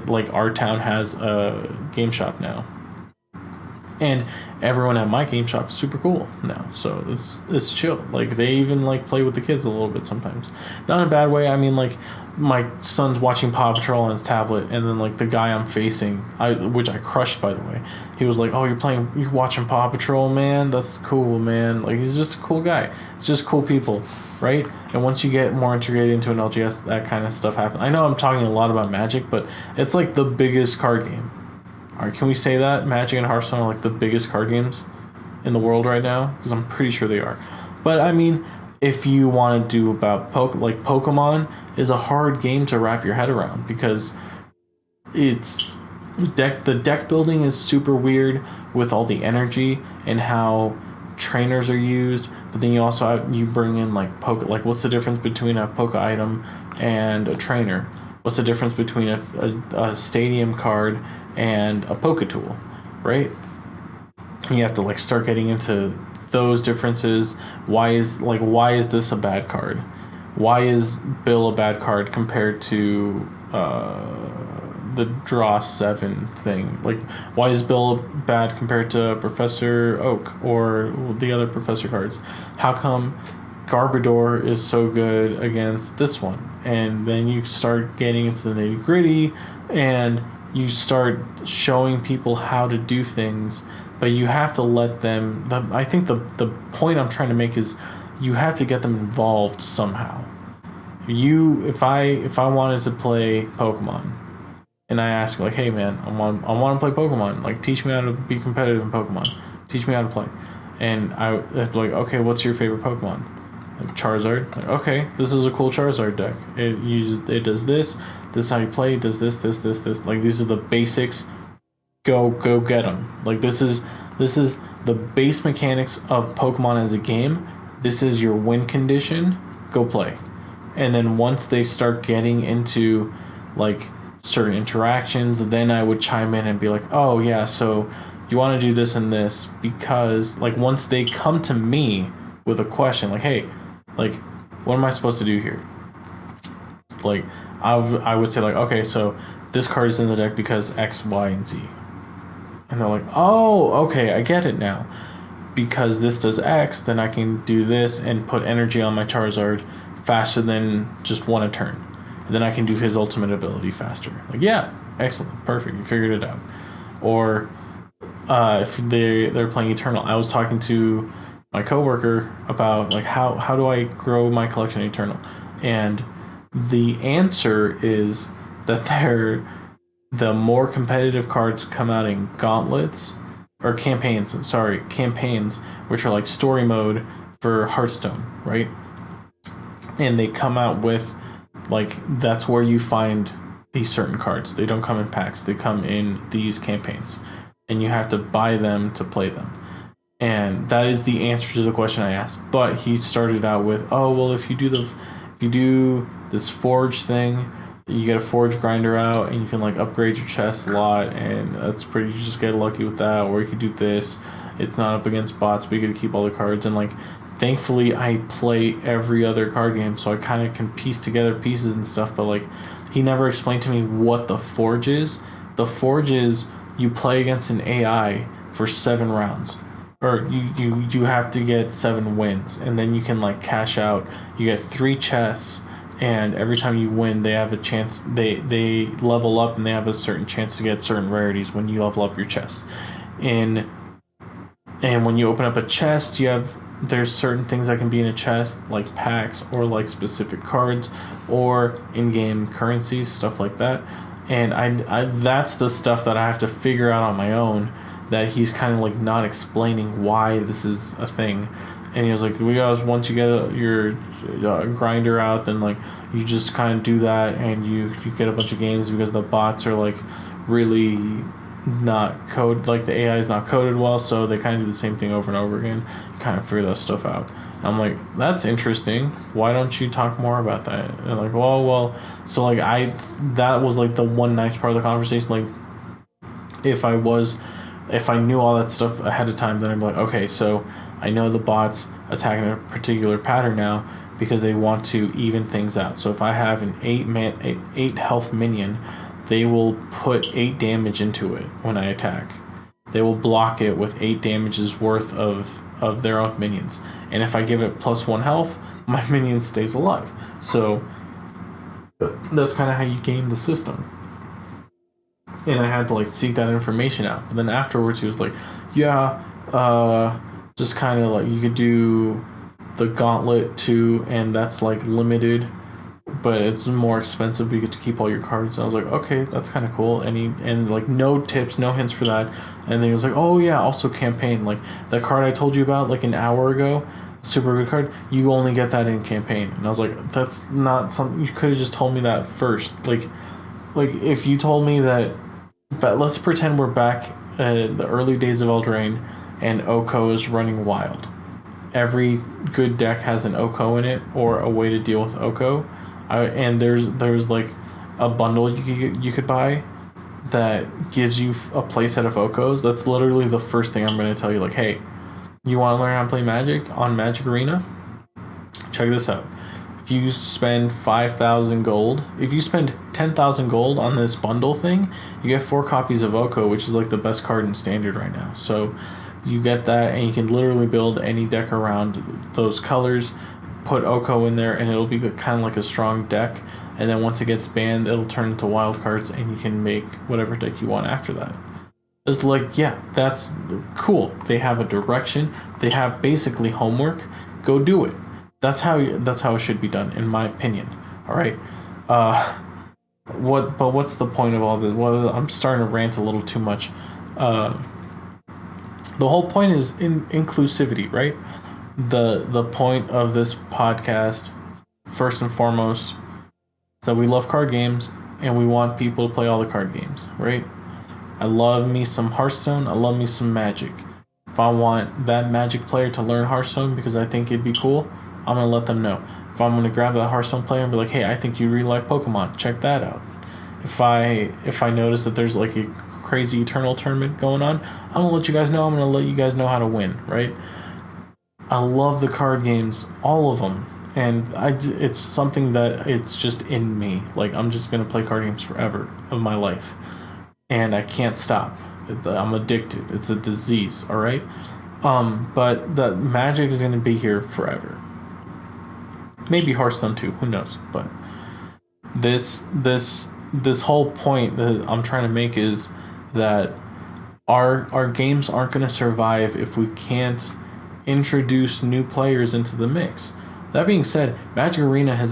[SPEAKER 1] like, our town has a game shop now. And everyone at my game shop is super cool now, so it's chill. Like, they even like play with the kids a little bit sometimes, not in a bad way. I mean, like, my son's watching Paw Patrol on his tablet, and then like the guy I'm facing, which I crushed, by the way, he was like, oh, you're watching Paw Patrol, man, that's cool, man. Like, he's just a cool guy. It's just cool people, right? And once you get more integrated into an LGS, that kind of stuff happens. I know I'm talking a lot about Magic, but it's like the biggest card game. All right, can we say that Magic and Hearthstone are like the biggest card games in the world right now? Because I'm pretty sure they are. But I mean, if you want to do about Pokemon is a hard game to wrap your head around because the deck building is super weird with all the energy and how trainers are used. But then you also you bring in like what's the difference between a Poke item and a trainer? What's the difference between a stadium card and a Poke tool, right? You have to like start getting into those differences. Why is this a bad card? Why is Bill a bad card compared to the draw 7 thing? Like, why is Bill bad compared to Professor Oak or the other Professor cards? How come Garbodor is so good against this one? And then you start getting into the nitty gritty and you start showing people how to do things, but you have to let them. I think the point I'm trying to make is you have to get them involved somehow. If I wanted to play Pokemon, and I ask like, hey man, I want to play Pokemon. Like, teach me how to be competitive in Pokemon. Teach me how to play. And I'd be like, okay, what's your favorite Pokemon? Like Charizard. Like, okay, this is a cool Charizard deck. It does this. This is how you play. It does this. Like, these are the basics. Go get them. Like, this is the base mechanics of Pokemon as a game. This is your win condition. Go play. And then once they start getting into like certain interactions, then I would chime in and be like, oh yeah, so you want to do this and this because like once they come to me with a question like, hey, like, what am I supposed to do here? Like, I would say like, okay, so this card is in the deck because X, Y, and Z. And they're like, oh, okay, I get it now. Because this does X, then I can do this and put energy on my Charizard faster than just one a turn. And then I can do his ultimate ability faster. Like, yeah, excellent, perfect, you figured it out. Or if they're playing Eternal, I was talking to my coworker about like how do I grow my collection Eternal, and the answer is that the more competitive cards come out in gauntlets or campaigns, which are like story mode for Hearthstone, right? And they come out with like that's where you find these certain cards. They don't come in packs. They come in these campaigns, and you have to buy them to play them. And that is the answer to the question I asked. But he started out with, oh well, if you do this forge thing, you get a forge grinder out, and you can like upgrade your chest a lot, and that's pretty. You just get lucky with that. Or you could do this. It's not up against bots, but you get to keep all the cards. And like, thankfully, I play every other card game, so I kind of can piece together pieces and stuff. But like, he never explained to me what the forge is. The forge is you play against an AI for 7 rounds. Or you have to get 7 wins, and then you can like cash out. You get 3 chests, and every time you win, they have a chance. They level up, and they have a certain chance to get certain rarities when you level up your chest. And when you open up a chest, there's certain things that can be in a chest, like packs or like specific cards or in-game currencies, stuff like that. And I that's the stuff that I have to figure out on my own, that he's kind of like not explaining why this is a thing. And he was like, once you get your grinder out, then like you just kind of do that, and you get a bunch of games, because the bots are like really not code, like the AI is not coded well, so they kind of do the same thing over and over again. You kind of figure that stuff out. And I'm like, that's interesting. Why don't you talk more about that? And like, well, so like that was like the one nice part of the conversation. Like, if I knew all that stuff ahead of time, then I'm like, okay, so I know the bots attack in a particular pattern now because they want to even things out. So if I have an 8 health minion, they will put 8 damage into it when I attack. They will block it with 8 damages worth of their own minions. And if I give it +1 health, my minion stays alive. So that's kind of how you game the system. And I had to like seek that information out. But then afterwards he was like, just kind of like you could do the gauntlet too, and that's like limited, but it's more expensive, but you get to keep all your cards. And I was like, okay, that's kind of cool. And like no tips, no hints for that. And then he was like, oh yeah, also campaign, like that card I told you about like an hour ago, super good card, you only get that in campaign. And I was like, that's not something, you could have just told me that first. Like if you told me that, but let's pretend we're back in the early days of Eldraine and Oko is running wild. Every good deck has an Oko in it, or a way to deal with Oko. And there's like a bundle you could buy that gives you a playset of Okos. That's literally the first thing I'm going to tell you. Like, hey, you want to learn how to play Magic on Magic Arena? Check this out. If you spend 5,000 gold, if you spend 10,000 gold on this bundle thing, you get 4 copies of Oko, which is like the best card in Standard right now. So you get that, and you can literally build any deck around those colors, put Oko in there, and it'll be kind of like a strong deck. And then once it gets banned, it'll turn into wild cards, and you can make whatever deck you want after that. It's like, yeah, that's cool. They have a direction. They have basically homework. Go do it. That's how it should be done, in my opinion. All right. What's the point of all this? I'm starting to rant a little too much. The whole point is inclusivity, right? The point of this podcast, first and foremost, is that we love card games, and we want people to play all the card games, right? I love me some Hearthstone. I love me some Magic. If I want that Magic player to learn Hearthstone because I think it'd be cool, I'm going to let them know. If I'm going to grab that Hearthstone player and be like, hey, I think you really like Pokemon, check that out. If I notice that there's like a crazy Eternal tournament going on, I'm going to let you guys know. I'm going to let you guys know how to win, right? I love the card games, all of them. And it's something that it's just in me. Like, I'm just going to play card games forever of my life. And I can't stop. I'm addicted. It's a disease, all right? But the Magic is going to be here forever. Maybe Hearthstone too, who knows? But this whole point that I'm trying to make is that our games aren't going to survive if we can't introduce new players into the mix. That being said, Magic Arena has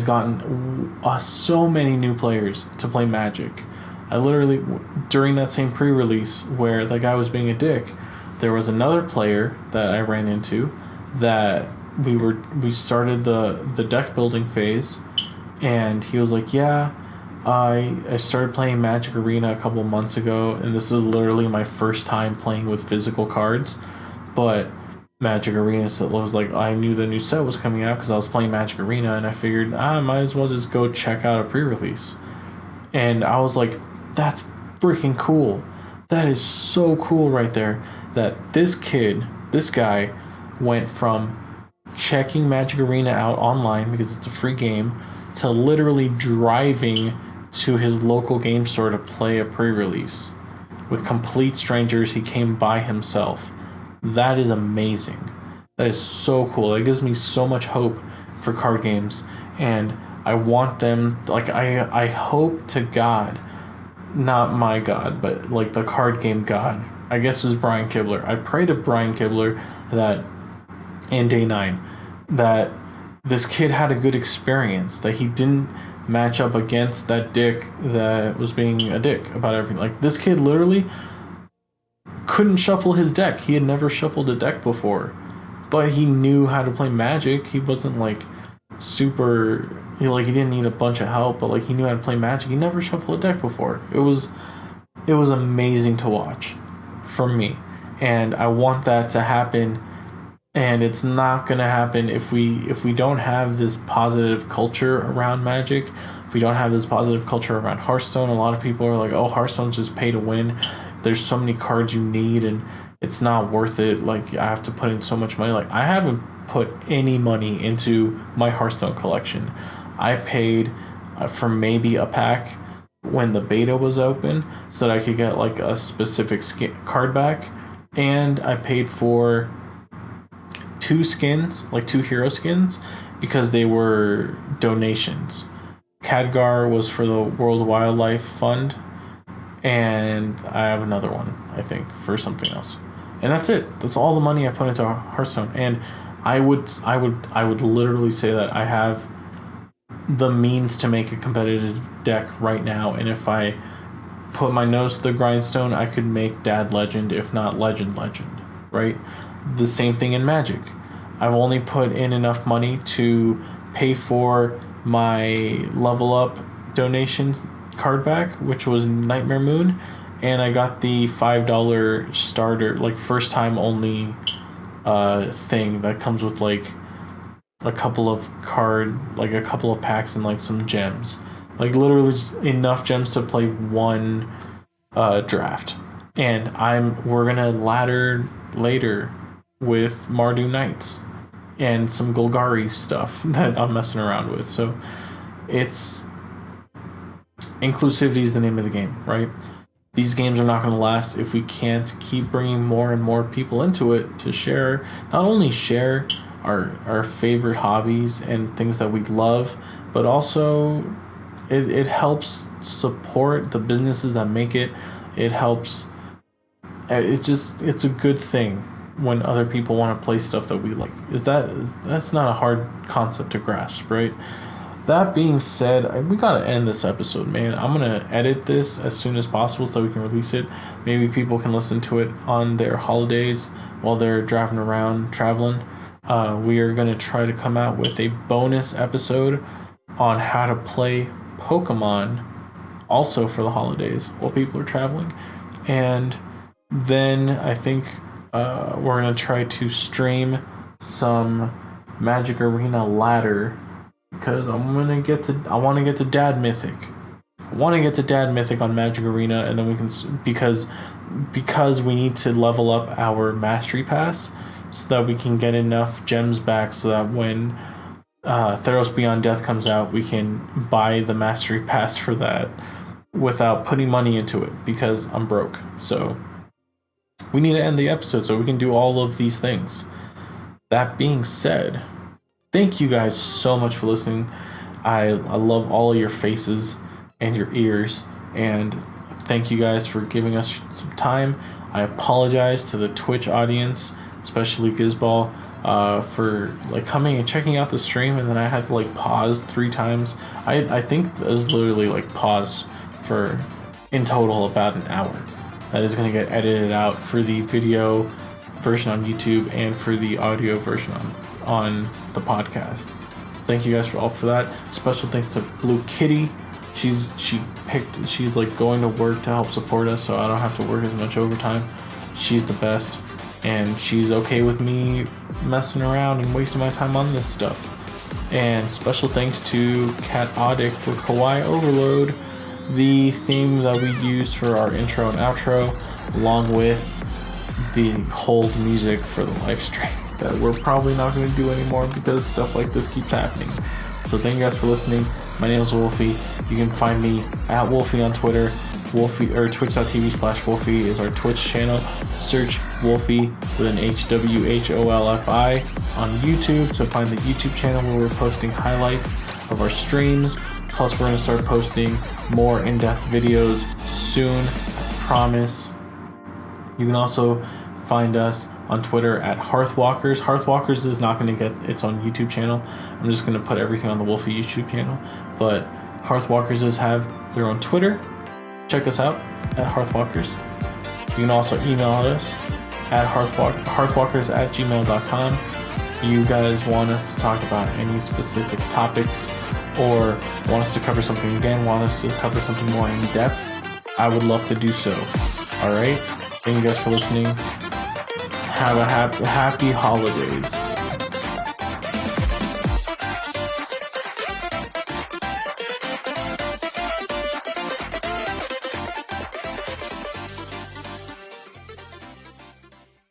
[SPEAKER 1] gotten so many new players to play Magic. I literally, during that same pre-release where the guy was being a dick, there was another player that I ran into that we started the deck building phase, and he was like, yeah, I started playing Magic Arena a couple months ago, and this is literally my first time playing with physical cards, but Magic Arena was like, I knew the new set was coming out because I was playing Magic Arena, and I figured I might as well just go check out a pre-release. And I was like, that's freaking cool. That is so cool right there, that this guy went from checking Magic Arena out online because it's a free game to literally driving to his local game store to play a pre-release with complete strangers. He came by himself. That is amazing. That is so cool. It gives me so much hope for card games, and I want them, like, I hope to God, not my God, but like the card game God, I guess, is Brian Kibler. I pray to Brian Kibler that in day 9 that this kid had a good experience, that he didn't match up against that dick that was being a dick about everything. Like, this kid literally couldn't shuffle his deck. He had never shuffled a deck before, but he knew how to play Magic. He wasn't like super, he didn't need a bunch of help, but like he knew how to play Magic. He never shuffled a deck before. It was amazing to watch for me, and I want that to happen. And it's not gonna happen if we don't have this positive culture around Magic. If we don't have this positive culture around Hearthstone. A lot of people are like, oh, Hearthstone's just pay to win. There's so many cards you need, and it's not worth it. Like, I have to put in so much money. Like, I haven't put any money into my Hearthstone collection. I paid for maybe a pack when the beta was open so that I could get like a specific card back, and I paid for 2 skins, like 2 hero skins, because they were donations. Khadgar was for the World Wildlife Fund, and I have another one, I think, for something else. And that's it. That's all the money I put into Hearthstone. And I would literally say that I have the means to make a competitive deck right now, and if I put my nose to the grindstone, I could make Dad Legend, if not Legend, right? The same thing in Magic. I've only put in enough money to pay for my level up donation card back, which was Nightmare Moon, and I got the $5 starter, like first time only thing that comes with like a couple of packs and like some gems, like literally just enough gems to play one draft. And we're gonna ladder later with Mardu Knights and some Golgari stuff that I'm messing around with. So it's inclusivity is the name of the game, right? These games are not going to last if we can't keep bringing more and more people into it to share, not only share our favorite hobbies and things that we love, but also it helps support the businesses that make it. It helps. It's a good thing when other people want to play stuff that we like. That's not a hard concept to grasp, right? That being said, we gotta end this episode, man. I'm gonna edit this as soon as possible so that we can release it. Maybe people can listen to it on their holidays while they're driving around, traveling. We are gonna try to come out with a bonus episode on how to play Pokemon also for the holidays while people are traveling. And then I think we're gonna try to stream some Magic Arena ladder, because I want to get to Dad Mythic. I want to get to Dad Mythic on Magic Arena, and then we can, because we need to level up our Mastery Pass so that we can get enough gems back so that when Theros Beyond Death comes out, we can buy the Mastery Pass for that without putting money into it, because I'm broke. So we need to end the episode so we can do all of these things. That being said, thank you guys so much for listening. I love all of your faces and your ears, and thank you guys for giving us some time. I apologize to the Twitch audience especially Gizball, for like coming and checking out the stream, and then I had to like pause 3 times. I think it was literally like paused for in total about an hour. That is going to get edited out for the video version on YouTube and for the audio version on the podcast. Thank you guys for all for that. Special thanks to Blue Kitty. She's like going to work to help support us, so I don't have to work as much overtime. She's the best, and she's okay with me messing around and wasting my time on this stuff. And special thanks to Cat Audic for Kawaii Overload, the theme that we used for our intro and outro, along with the hold music for the live stream that we're probably not going to do anymore because stuff like this keeps happening. So thank you guys for listening. My name is Wholfie. You can find me at Wholfie on Twitter. Wholfie, or twitch.tv/Wholfie is our Twitch channel. Search Wholfie with an HWHOLFI on YouTube to find the YouTube channel where we're posting highlights of our streams. Plus, we're going to start posting more in-depth videos soon, I promise. You can also find us on Twitter at Hearthwalkers. Hearthwalkers is not going to get its own YouTube channel. I'm just going to put everything on the Wholfie YouTube channel. But Hearthwalkers have their own Twitter. Check us out at Hearthwalkers. You can also email us at hearthwalkers@gmail.com. You guys want us to talk about any specific topics, or want us to cover something again, want us to cover something more in depth, I would love to do so. Alright? Thank you guys for listening. Have a happy holidays.